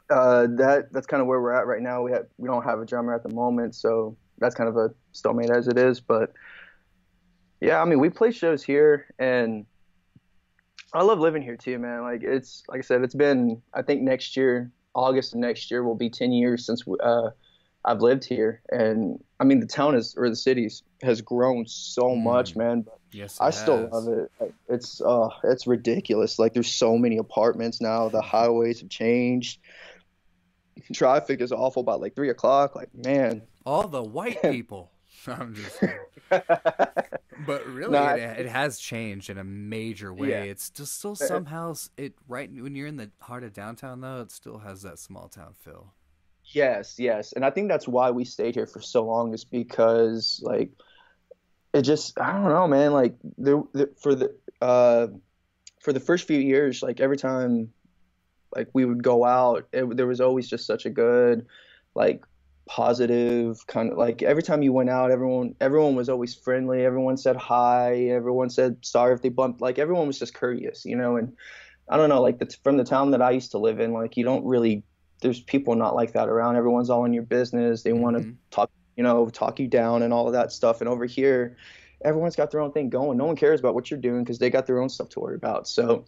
that's kind of where we're at right now. We don't have a drummer at the moment, so that's kind of a stalemate as it is. But yeah, I mean, we play shows here, and I love living here too, man. Like, it's like I said, it's been, I think next year, August of next year, will be 10 years since I've lived here. And I mean, the cities has grown so much, man. But yes, I still love it. Like, it's ridiculous. Like, there's so many apartments now. The highways have changed. Traffic is awful about like 3 o'clock. Like, man. All the white people. I'm just but really, it has changed in a major way. Yeah. It's just still somehow right when you're in the heart of downtown, though, it still has that small town feel. Yes, and I think that's why we stayed here for so long, is because like it just, I don't know, man. Like for the first few years, like every time like we would go out, there was always just such a good like positive kind of, like every time you went out, everyone was always friendly. Everyone said hi. Everyone said sorry if they bumped. Like, everyone was just courteous, and I don't know, like from the town that I used to live in, like, you don't really, there's people not like that around. Everyone's all in your business. They want to talk you down and all of that stuff. And over here, everyone's got their own thing going. No one cares about what you're doing because they got their own stuff to worry about. So,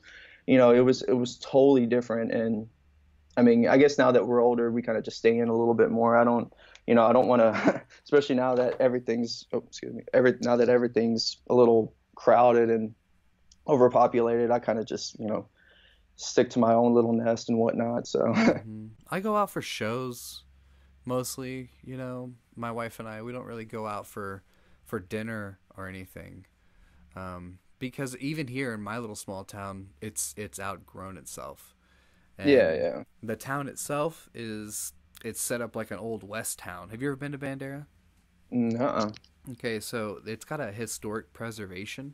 it was totally different. And I mean, I guess now that we're older, we kind of just stay in a little bit more. I don't want to, especially now that everything's a little crowded and overpopulated. I kind of just, stick to my own little nest and whatnot. So I go out for shows mostly, my wife and we don't really go out for dinner or anything. Because even here in my little small town, it's outgrown itself. And yeah. The town itself it's set up like an old West town. Have you ever been to Bandera? Nuh-uh. Okay, so it's got a historic preservation,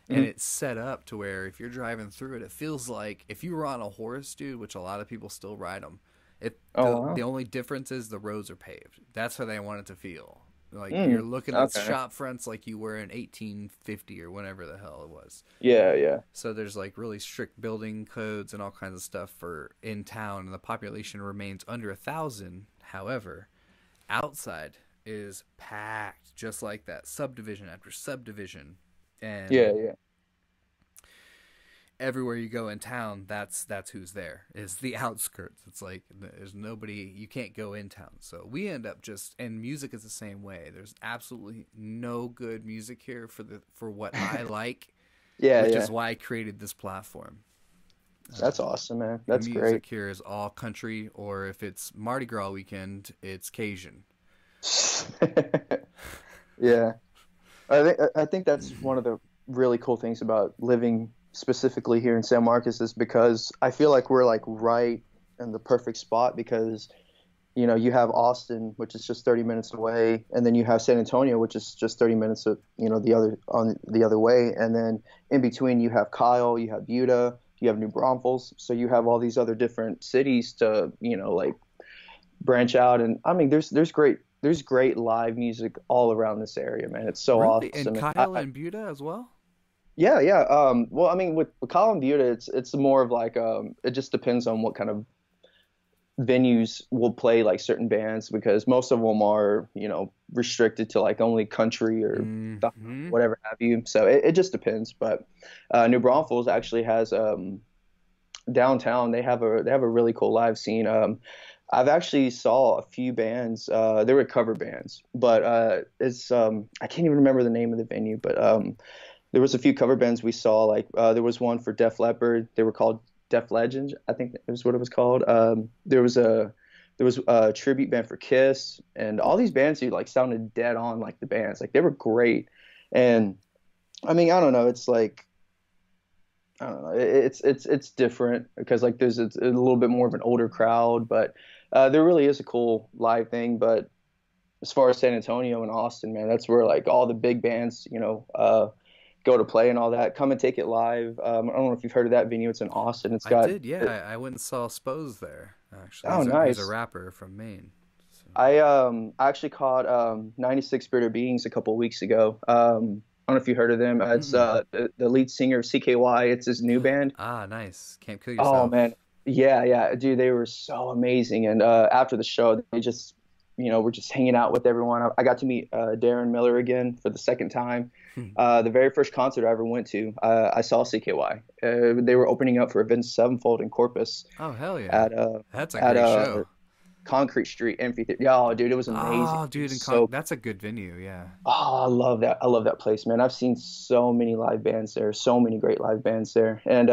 and it's set up to where if you're driving through it, it feels like if you were on a horse, dude, which a lot of people still ride them. The only difference is the roads are paved. That's how they want it to feel. Like you're looking at shop fronts like you were in 1850 or whenever the hell it was. Yeah. So there's like really strict building codes and all kinds of stuff for in town, and the population remains under 1,000. However, outside is packed just like that, subdivision after subdivision, and yeah. everywhere you go in town, that's who's there, is the outskirts. It's like there's nobody, you can't go in town. So we end up and music is the same way. There's absolutely no good music here for what I like. Which is why I created this platform. That's awesome, man. That's the great. Music here is all country, or if it's Mardi Gras weekend, it's Cajun. Yeah. I think that's one of the really cool things about living specifically here in San Marcos, is because I feel like we're like right in the perfect spot, because you have Austin, which is just 30 minutes away, and then you have San Antonio, which is just 30 minutes of, the other way, and then in between you have Kyle, you have Buda, you have New Braunfels, so you have all these other different cities to like branch out. And I mean, there's great live music all around this area, man. It's so really? awesome. And Kyle and Buda as well? Yeah. Well, I mean, with Kyle and Buda, it's more of like it just depends on what kind of venues will play like certain bands because most of them are, you know, restricted to like only country or whatever have you. So it just depends. But New Braunfels actually has downtown. They have a really cool live scene. I've actually saw a few bands. They were cover bands, but it's I can't even remember the name of the venue, but there was a few cover bands we saw. Like there was one for Def Leppard. They were called Def Legends, I think that was what it was called. There was a tribute band for Kiss, and all these bands who like sounded dead on like the bands. Like they were great. And I mean, I don't know. It's like I don't know. It's different because like there's a little bit more of an older crowd, but there really is a cool live thing. But as far as San Antonio and Austin, man, that's where like all the big bands, you know, go to play and all that. Come and Take It Live. I don't know if you've heard of that venue. It's in Austin. I did, yeah. I went and saw Spose there, actually. Oh, nice. He's a rapper from Maine. So. I actually caught 96 Bitter Beings a couple of weeks ago. I don't know if you heard of them. It's the lead singer of CKY. It's his new band. Ah, nice. Can't Kill Yourself. Oh, man. Yeah. Dude, they were so amazing. And after the show, they just, you know, we're just hanging out with everyone. I got to meet Darren Miller again for the second time. The very first concert I ever went to, I saw CKY. They were opening up for Avenged Sevenfold in Corpus. Oh, hell yeah. That's a great show. Concrete Street Amphitheater. Yeah, dude, it was amazing. Oh, dude, that's a good venue, yeah. Oh, I love that. I love that place, man. I've seen so many live bands there, so many great live bands there. And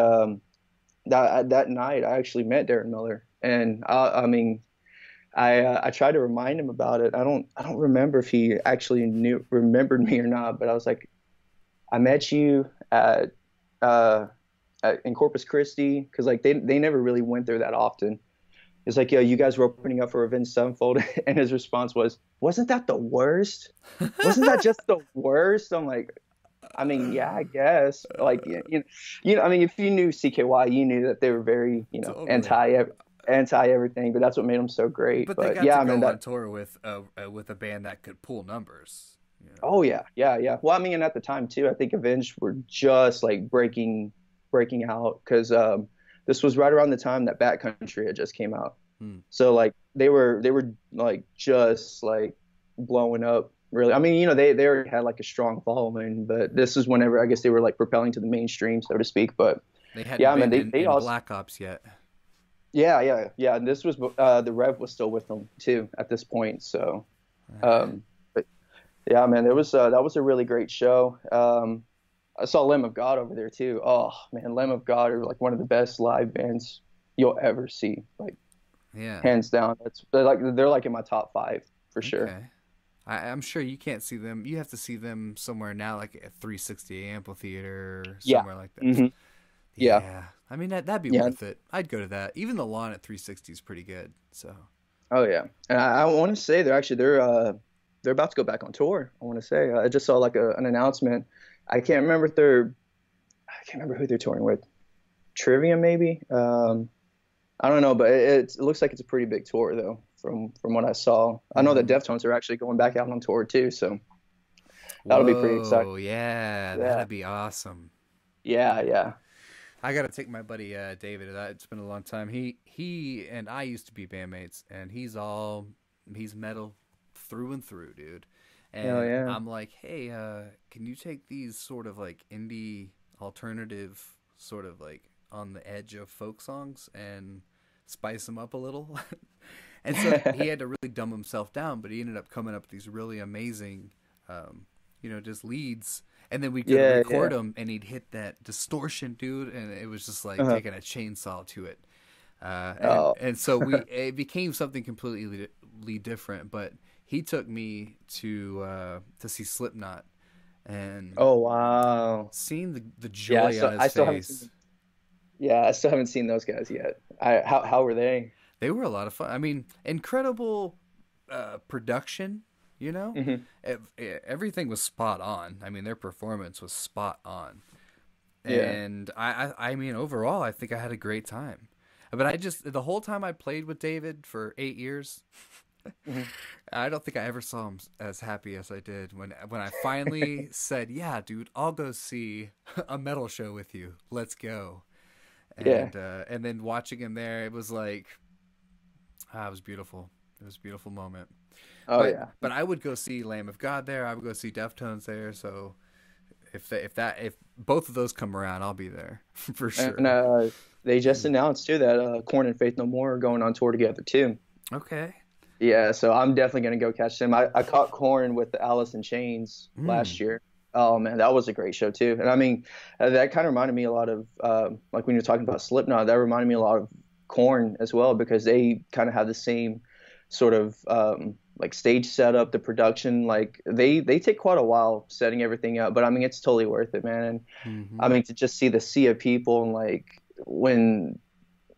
that night, I actually met Darren Miller, and I mean, I tried to remind him about it. I don't remember if he actually remembered me or not, but I was like, I met you in Corpus Christi, because like they never really went there that often. It's like, yo, you guys were opening up for Avenged Sevenfold, and his response was, "Wasn't that the worst? Wasn't that just the worst?" I'm like, I mean, yeah, I guess. Like, you know, I mean, if you knew CKY, you knew that they were very, you know, totally. anti everything, but that's what made them so great. But they got yeah, to go on tour with a band that could pull numbers. You know? Oh yeah. Well, I mean, and at the time too, I think Avenged were just like breaking out, because this was right around the time that Backcountry had just came out. So like they were like just like blowing up, really. I mean, you know, they already had like a strong following, but this is whenever I guess they were like propelling to the mainstream, so to speak. But they hadn't been in also, Black Ops yet. Yeah. And this was the Rev was still with them too at this point. So, but yeah, man, that was a really great show. I saw Lamb of God over there too. Oh man, Lamb of God are like one of the best live bands you'll ever see. Like, yeah, hands down. They're like in my top 5 for sure. Okay. I'm sure you can't see them. You have to see them somewhere now, like at 360 Amphitheater or somewhere like that. Mm-hmm. Yeah. I mean, that'd be worth it. I'd go to that. Even the lawn at 360 is pretty good. So. Oh yeah, and I want to say they're about to go back on tour. I want to say I just saw like an announcement. I can't remember who they're touring with. Trivium maybe. I don't know, but it looks like it's a pretty big tour though. From what I saw, I know that Deftones are actually going back out on tour too, so that'll be pretty exciting. Oh yeah, that'd be awesome. Yeah. I gotta take my buddy David. It's been a long time. He and I used to be bandmates, and he's metal through and through, dude. And I'm like, hey, can you take these sort of like indie alternative, sort of like on the edge of folk songs and spice them up a little? And so he had to really dumb himself down, but he ended up coming up with these really amazing, just leads. And then we could record them, and he'd hit that distortion, dude, and it was just like taking a chainsaw to it. And so it became something completely different. But he took me to see Slipknot, and oh wow, seeing the joy on his face. I still haven't seen those guys yet. How were they? They were a lot of fun. I mean, incredible production. You know, everything was spot on. I mean, their performance was spot on. And I mean, overall, I think I had a great time. But the whole time I played with David for 8 years, I don't think I ever saw him as happy as I did when I finally said, "Yeah, dude, I'll go see a metal show with you. Let's go." And then watching him there, it was like, It was beautiful. It was a beautiful moment. Oh yeah. But I would go see Lamb of God there. I would go see Deftones there. So if both of those come around, I'll be there for sure. And they just announced too that Korn and Faith No More are going on tour together too. Okay. Yeah, so I'm definitely gonna go catch them. I caught Korn with the Alice in Chains last year. Oh man, that was a great show too. And I mean, that kind of reminded me a lot of like when you're talking about Slipknot. That reminded me a lot of Korn as well, because they kind of have the same sort of like stage setup, the production. Like they take quite a while setting everything up, but I mean it's totally worth it, man. And I mean to just see the sea of people, and like when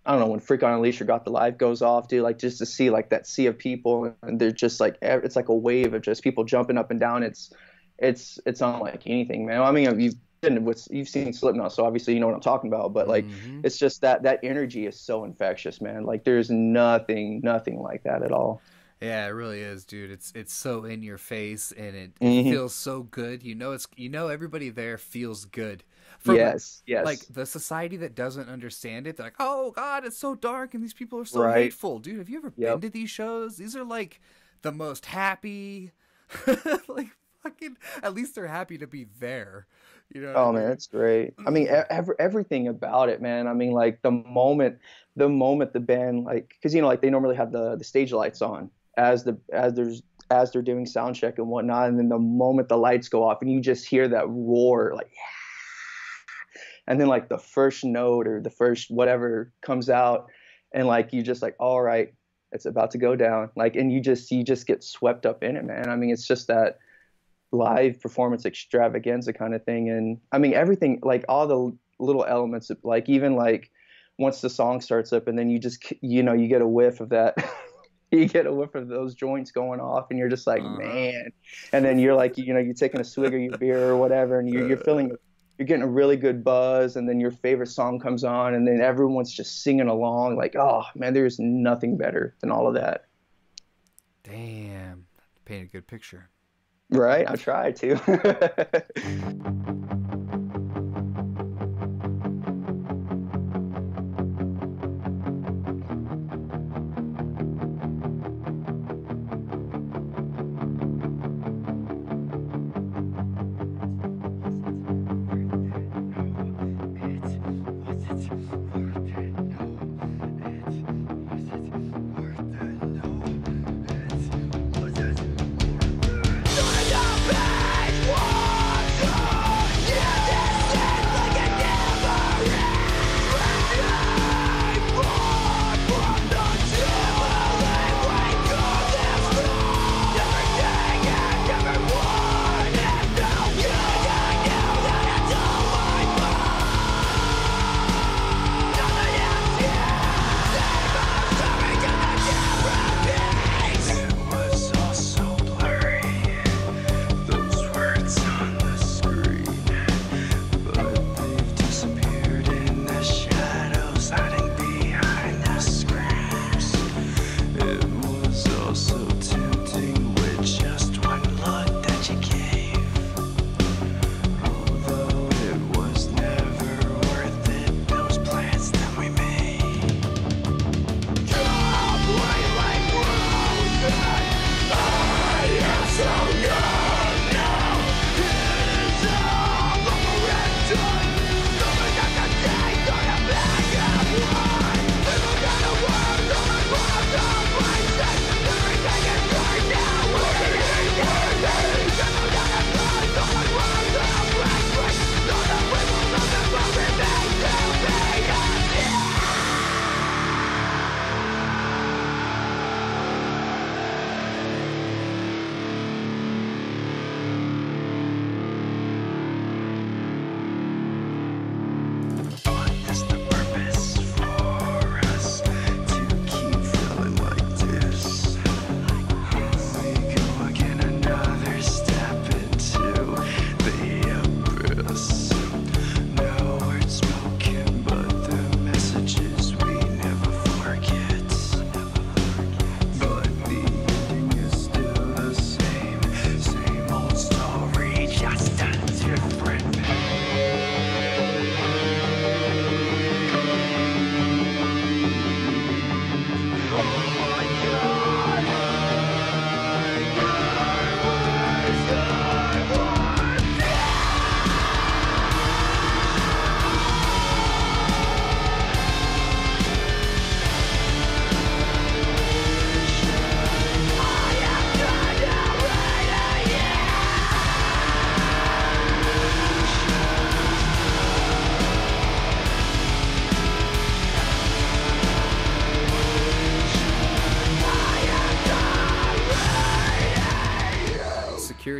I don't know, when Freak on Unleashed or Got the Life goes off, dude, like just to see like that sea of people, and they're just like, it's like a wave of just people jumping up and down. It's unlike anything, man. I mean, you've seen Slipknot, so obviously you know what I'm talking about, but like it's just that energy is so infectious, man. Like there's nothing like that at all. Yeah, it really is, dude. It's so in your face, and it feels so good. Everybody there feels good. Yes. Like the society that doesn't understand it, they're like, "Oh God, it's so dark, and these people are so hateful." Dude, have you ever been to these shows? These are like the most happy, like fucking. At least they're happy to be there. You know? Oh man, that's great. I mean, everything about it, man. I mean, like the moment the band, like, because you know, like they normally have the stage lights on as they're doing sound check and whatnot, and then the moment the lights go off and you just hear that roar, like, and then like the first note or the first whatever comes out, and like you just like, all right, it's about to go down, like, and you just get swept up in it, man. I mean, it's just that live performance extravaganza kind of thing. And I mean everything, like all the little elements of, like, even like once the song starts up and then you just, you know, you get a whiff of that you get a whiff of those joints going off and you're just like, man. And then you're like, you know, you're taking a swig of your beer or whatever, and you're getting a really good buzz, and then your favorite song comes on and then everyone's just singing along. Like, oh man, there's nothing better than all of that. Damn, paint a good picture. Right, I try to.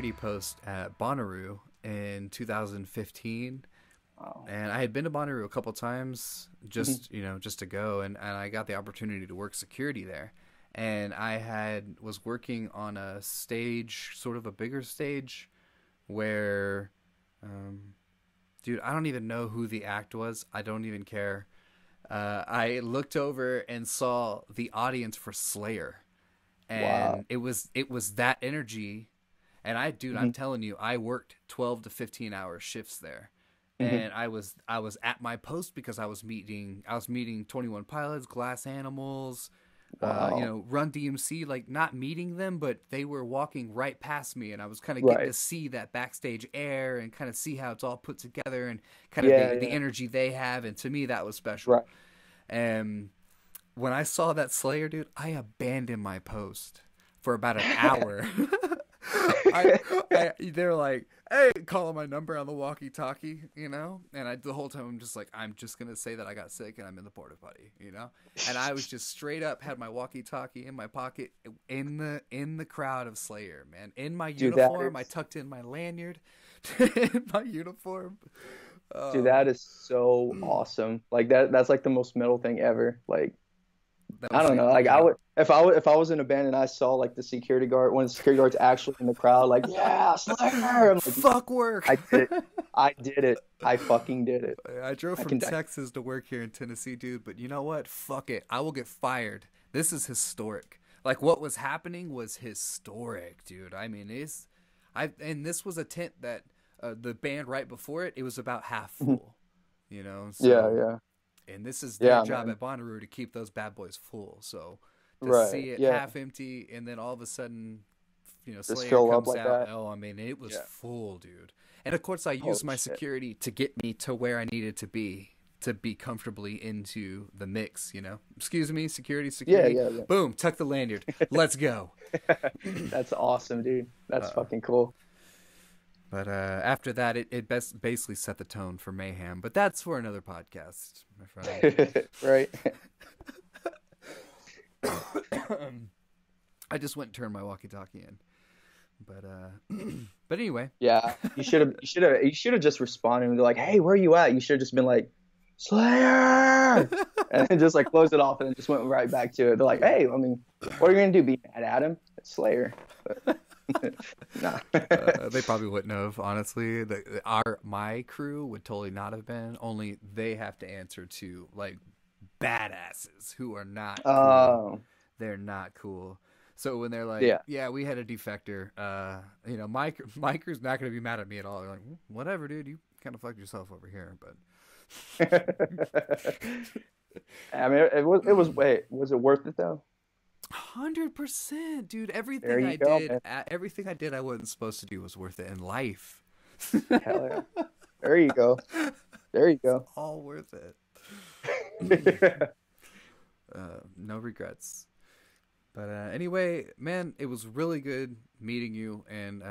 security post at Bonnaroo in 2015. Wow. And I had been to Bonnaroo a couple times just, just to go. And I got the opportunity to work security there. And I was working on a stage, sort of a bigger stage where, dude, I don't even know who the act was. I don't even care. I looked over and saw the audience for Slayer. And it was that energy. And I'm telling you, I worked 12 to 15 hour shifts there. And I was at my post because I was meeting 21 Pilots, Glass Animals, Run DMC, like not meeting them, but they were walking right past me, and I was kind of getting to see that backstage air and kind of see how it's all put together and kind of the energy they have. And to me, that was special. Right. And when I saw that Slayer, dude, I abandoned my post for about an hour. They're like, hey, calling my number on the walkie-talkie, and the whole time I'm just like, I'm just gonna say that I got sick and I'm in the porta potty, and I was just straight up had my walkie-talkie in my pocket in the crowd of Slayer, man, in my uniform. I tucked in my lanyard in my uniform. Dude, that is so awesome. Like that's like the most metal thing ever. Like, I don't know. Like I would, if I was in a band and I saw like the security guard, one of the security guards actually in the crowd, like, yeah, Slayer. I'm like, fuck work. I did it. I fucking did it. I drove from Texas to work here in Tennessee, dude. But you know what? Fuck it. I will get fired. This is historic. Like what was happening was historic, dude. I mean, and this was a tent that the band right before it was about half full. So, yeah. And this is their job at Bonnaroo to keep those bad boys full. So to see it half empty and then all of a sudden, Slayer comes like out. That. Oh, I mean, it was full, dude. And of course, I used my security to get me to where I needed to be comfortably into the mix. Excuse me, security. Yeah. Boom, tuck the lanyard. Let's go. That's awesome, dude. That's fucking cool. But after that, it basically set the tone for mayhem. But that's for another podcast, my friend. Right. I just went and turned my walkie-talkie in. But anyway. Yeah, you should have just responded and be like, "Hey, where are you at?" You should have just been like, "Slayer," and then just like close it off and then just went right back to it. They're like, "Hey, I mean, what are you gonna do? Be mad at him? It's Slayer." But, nah. They probably wouldn't have, honestly. My crew would totally not have been. Only they have to answer to like badasses who are not cool. They're not cool. So when they're like, yeah, we had a defector, my crew's not going to be mad at me at all. They're like, whatever, dude, you kind of fucked yourself over here. But I mean, it was. Wait, was it worth it though? 100%, dude. Everything I did, I wasn't supposed to do was worth it in life. Hell yeah. There you go. It's all worth it. No regrets. But anyway, man, it was really good meeting you. And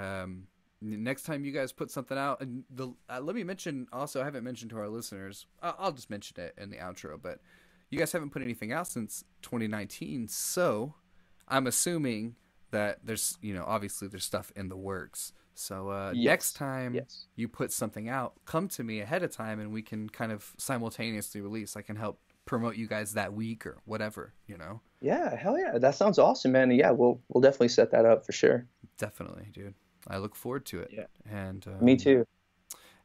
next time you guys put something out, and let me mention also, I haven't mentioned to our listeners. I'll just mention it in the outro, but. You guys haven't put anything out since 2019, so I'm assuming that there's, obviously there's stuff in the works. So next time you put something out, come to me ahead of time and we can kind of simultaneously release. I can help promote you guys that week or whatever, Yeah, hell yeah. That sounds awesome, man. Yeah, we'll definitely set that up for sure. Definitely, dude. I look forward to it. Yeah. And me too.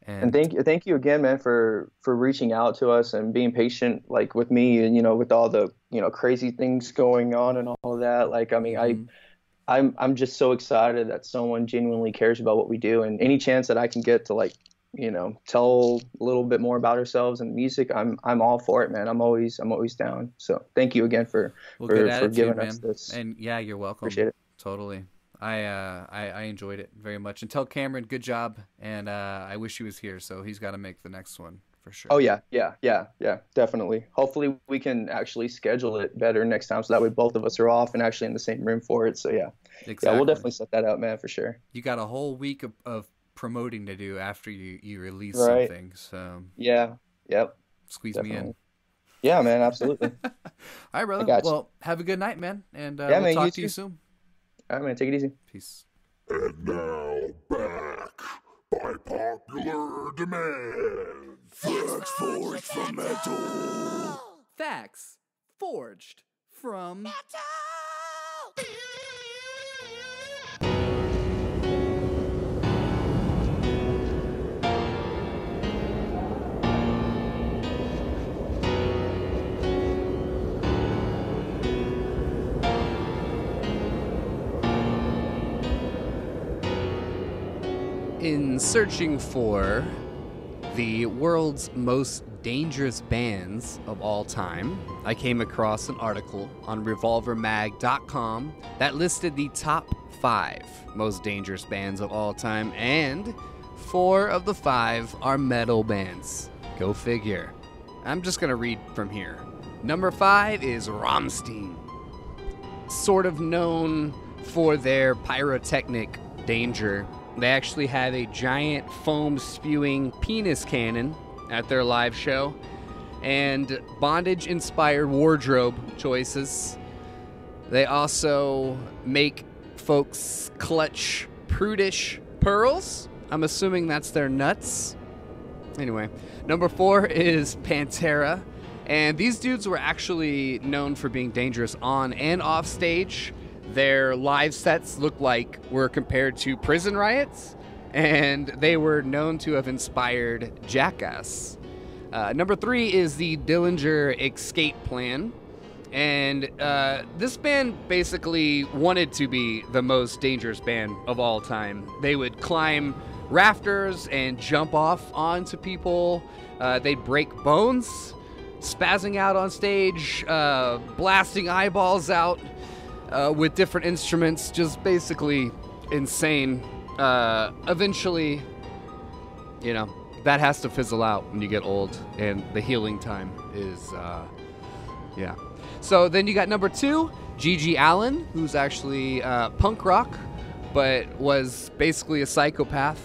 And thank you again, man, for reaching out to us and being patient, like with me and, with all the, crazy things going on and all of that. Like, I mean, I'm just so excited that someone genuinely cares about what we do, and any chance that I can get to tell a little bit more about ourselves and music, I'm all for it, man. I'm always down. So thank you again for giving us this. And yeah, you're welcome. Appreciate it. Totally. I enjoyed it very much. And tell Cameron, good job. And I wish he was here, so he's got to make the next one for sure. Oh yeah, definitely. Hopefully we can actually schedule it better next time, so that way both of us are off and actually in the same room for it. So yeah, exactly. Yeah, we'll definitely set that up, man, for sure. You got a whole week of promoting to do after you release something. So yeah, yep. Squeeze definitely. me in. Yeah, man, absolutely. All right, brother. Well, have a good night, man, and we'll talk to you soon. All right, man. Take it easy. Peace. And now. By popular demand. Facts forged from metal. Facts forged from metal. In searching for the world's most dangerous bands of all time, I came across an article on revolvermag.com that listed the top 5 most dangerous bands of all time, and 4 of the 5 are metal bands. Go figure. I'm just gonna read from here. Number 5 is Rammstein. Sort of known for their pyrotechnic danger. They actually have a giant foam-spewing penis cannon at their live show, and bondage-inspired wardrobe choices. They also make folks clutch prudish pearls. I'm assuming that's their nuts. Anyway, number 4 is Pantera, and these dudes were actually known for being dangerous on and off stage. Their live sets looked like were compared to prison riots, and they were known to have inspired Jackass. Number 3 is the Dillinger Escape Plan, and this band basically wanted to be the most dangerous band of all time. They would climb rafters and jump off onto people. They'd break bones, spazzing out on stage, blasting eyeballs out. With different instruments, just basically insane. Eventually, that has to fizzle out when you get old, and the healing time is, yeah. So then you got number 2, Gigi Allen, who's actually punk rock, but was basically a psychopath.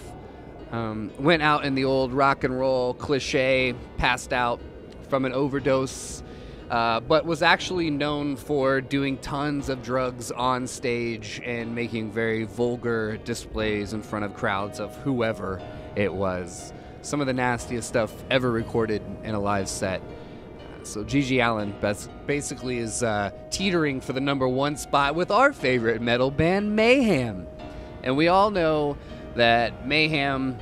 Went out in the old rock and roll cliche, passed out from an overdose. But was actually known for doing tons of drugs on stage and making very vulgar displays in front of crowds of whoever it was. Some of the nastiest stuff ever recorded in a live set. So Gigi Allen basically is teetering for the number 1 spot with our favorite metal band, Mayhem. And we all know that Mayhem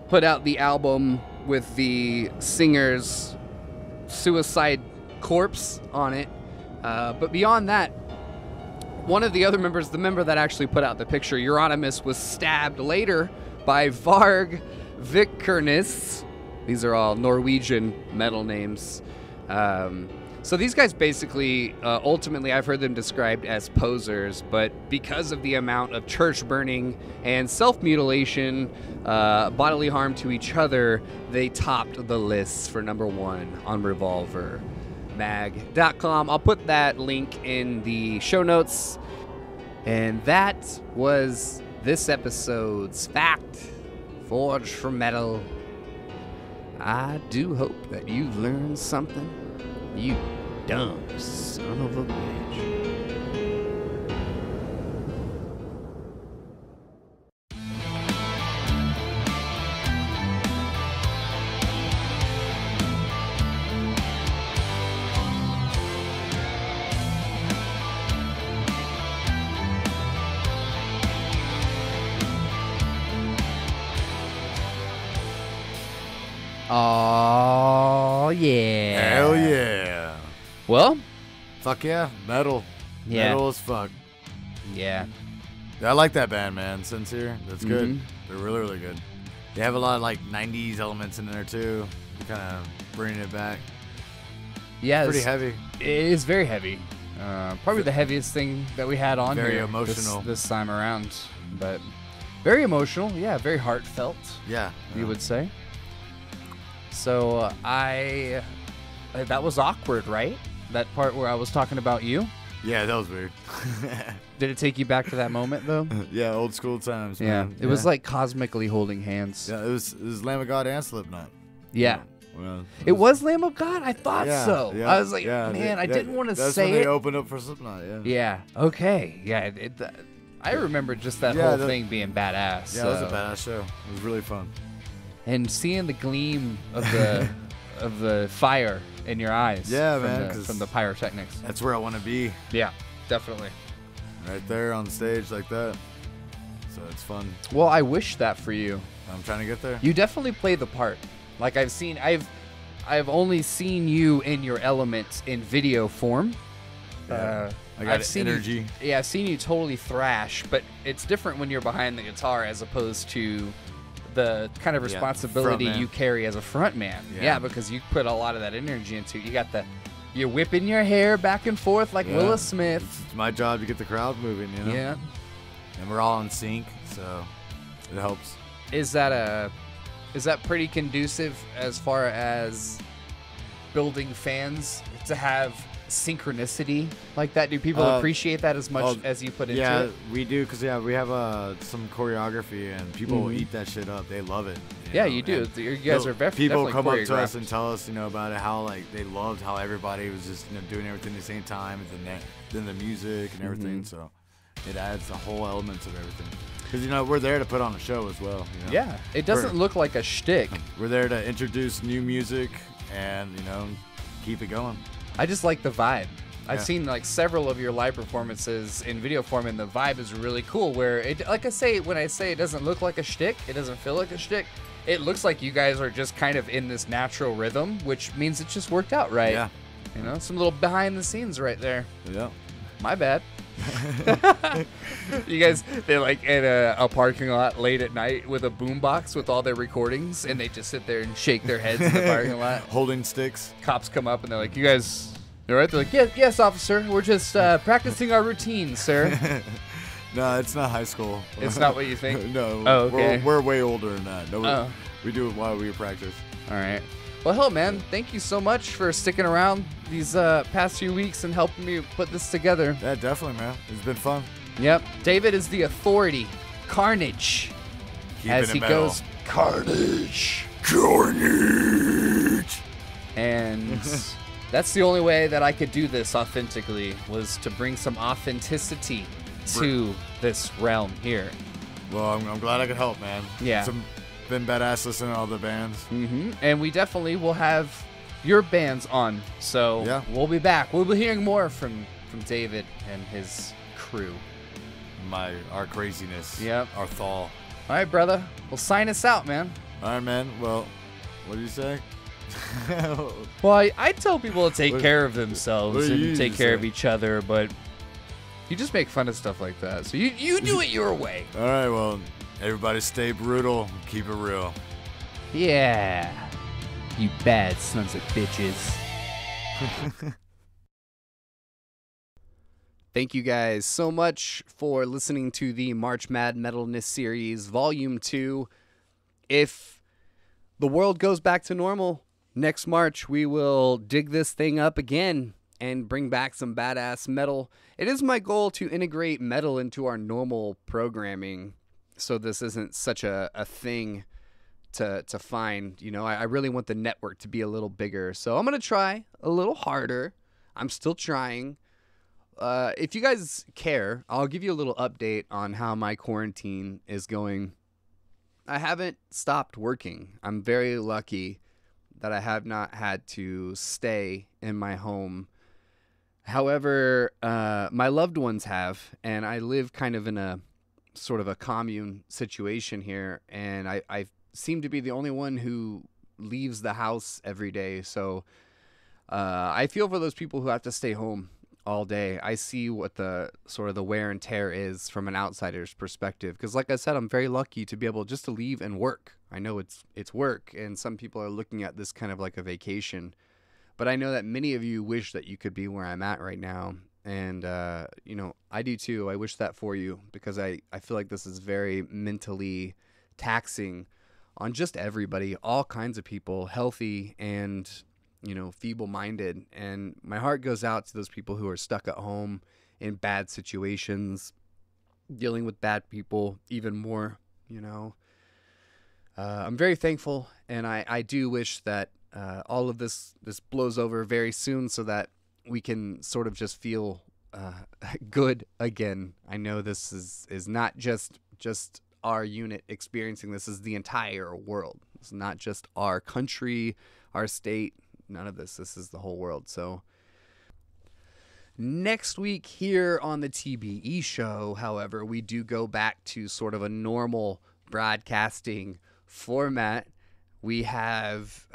put out the album with the singer's suicide corpse on it, but beyond that, one of the other members, the member that actually put out the picture, Euronymous, was stabbed later by Varg Vikernes. These are all Norwegian metal names. So these guys basically, ultimately, I've heard them described as posers, but because of the amount of church burning and self-mutilation, bodily harm to each other, they topped the lists for number 1 on revolvermag.com. I'll put that link in the show notes. And that was this episode's Fact Forged from Metal. I do hope that you've learned something, you dumb son of a bitch. Oh yeah. Hell yeah. Well, Fuck yeah. Metal. Yeah. Metal as fuck. yeah. I like that band, man. SIN SEER. That's good. They're really, really good. They have a lot of like 90s elements in there too. Kind of bringing it back. Yeah, Pretty heavy. It is very heavy. Probably the heaviest thing that we had on Very here emotional. this time around. But very emotional. Yeah, very heartfelt, Yeah. you would say. So that was awkward, right? That part where I was talking about you? Yeah, that was weird. Did it take you back to that moment, though? Yeah, old school times, Yeah. man. It was like cosmically holding hands. Yeah, it was Lamb of God and Slipknot. Yeah. Well, It was Lamb of God? I thought yeah, so. yeah, I was like, yeah, man, I that- didn't want to That's say when they it. opened up for Slipknot, yeah. Yeah. Okay. Yeah. I remember just that Yeah, whole thing being badass. Yeah, it was a badass show. It was really fun. And seeing the gleam of the of the fire in your eyes. Yeah, from man, the, 'cause from the pyrotechnics. That's where I want to be. Yeah, definitely. Right there on stage like that. So it's fun. Well, I wish that for you. I'm trying to get there. You definitely play the part. Like I've only seen you in your element in video form. Yeah. I got energy. I've seen you totally thrash, but it's different when you're behind the guitar as opposed to the kind of responsibility you carry as a front man. Yeah, because you put a lot of that energy into it. You got you're whipping your hair back and forth like Willa Smith. It's my job to get the crowd moving, you know? Yeah. And we're all in sync, so it helps. Is that pretty conducive as far as building fans to have synchronicity like that? Do people appreciate that as much as you put into it? Yeah, we do, because we have some choreography, and people eat that shit up. They love it. You do. You guys are very people come up to us choreographed. and tell us, about it, how like they loved how everybody was just doing everything at the same time, and then the music and everything. So it adds the whole elements of everything. Because we're there to put on a show as well. Yeah, it doesn't look like a shtick. We're there to introduce new music and keep it going. I just like the vibe. I've seen like several of your live performances in video form, and the vibe is really cool. Where it, like I say, when I say it doesn't look like a shtick, it doesn't feel like a shtick. It looks like you guys are just kind of in this natural rhythm, which means it just worked out right. Yeah. Some little behind the scenes right there. Yeah. My bad. You guys, they're like in a parking lot late at night with a boombox with all their recordings, and they just sit there and shake their heads in the parking lot. Holding sticks. Cops come up and they're like, "You guys, all right?" They're like, yes, officer. We're just practicing our routine, sir." No, it's not high school. It's not what you think? No. Oh, okay. We're way older than that. No, we do it while we practice. All right. Well, hell, man, thank you so much for sticking around these past few weeks and helping me put this together. Yeah, definitely, man. It's been fun. Yep. David is the authority. Carnage. As he goes, Carnage. Carnage. And that's the only way that I could do this authentically, was to bring some authenticity to this realm here. Well, I'm glad I could help, man. Yeah. Been badass listening to all the bands. Mm-hmm. And we definitely will have your bands on. So we'll be back. We'll be hearing more from David and his crew. Our craziness. Yep. Our thaw. All right, brother. Well, sign us out, man. All right, man. Well, what do you say? Well, I tell people to take care of themselves and take care of each other, but you just make fun of stuff like that. So you do it your way. All right, well, everybody stay brutal. Keep it real. Yeah. You bad sons of bitches. Thank you guys so much for listening to the March Mad Metalness series, Volume 2. If the world goes back to normal, next March we will dig this thing up again and bring back some badass metal. It is my goal to integrate metal into our normal programming, so this isn't such a thing to find. I really want the network to be a little bigger, so I'm going to try a little harder. I'm still trying. If you guys care, I'll give you a little update on how my quarantine is going. I haven't stopped working. I'm very lucky that I have not had to stay in my home. However, my loved ones have, and I live kind of in a sort of a commune situation here, and I seem to be the only one who leaves the house every day. So I feel for those people who have to stay home all day. I see what the sort of the wear and tear is from an outsider's perspective, because like I said, I'm very lucky to be able just to leave and work. I know it's work, and some people are looking at this kind of like a vacation, but I know that many of you wish that you could be where I'm at right now, and I do too. I wish that for you, because I feel like this is very mentally taxing on just everybody, all kinds of people, healthy and feeble-minded. And my heart goes out to those people who are stuck at home in bad situations, dealing with bad people even more. I'm very thankful, and I do wish that all of this blows over very soon, so that we can sort of just feel good again. I know this is not just our unit experiencing this. Is the entire world. It's not just our country, our state. None of this. This is the whole world. So next week here on the TBE show, however, we do go back to sort of a normal broadcasting format. We have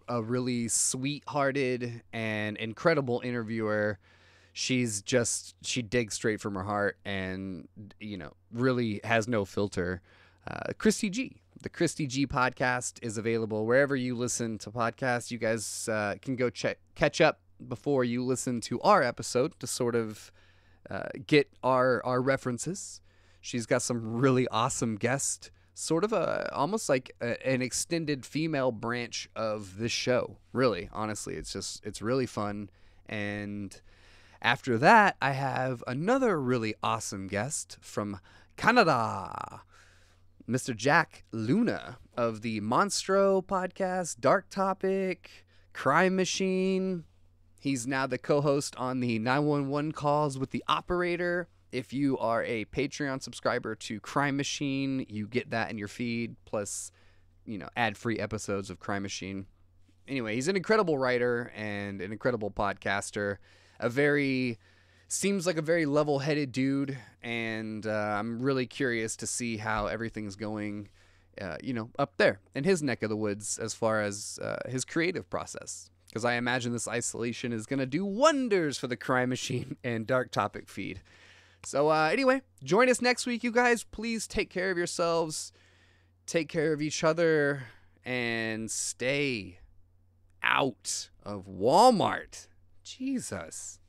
a really sweethearted and incredible interviewer. She digs straight from her heart and, really has no filter. Christy G. The Christy G podcast is available wherever you listen to podcasts. You guys can go catch up before you listen to our episode to sort of get our references. She's got some really awesome guests, sort of almost like an extended female branch of this show. Really, honestly, it's really fun. And after that, I have another really awesome guest from Canada, Mr. Jack Luna of the Monstro podcast, Dark Topic, Crime Machine. He's now the co-host on the 911 calls with the operator. If you are a Patreon subscriber to Crime Machine, you get that in your feed, plus, ad-free episodes of Crime Machine. Anyway, he's an incredible writer and an incredible podcaster. Seems like a very level-headed dude, and I'm really curious to see how everything's going, up there in his neck of the woods as far as his creative process. Because I imagine this isolation is going to do wonders for the Crime Machine and Dark Topic feed. So anyway, join us next week, you guys. Please take care of yourselves, take care of each other, and stay out of Walmart. Jesus.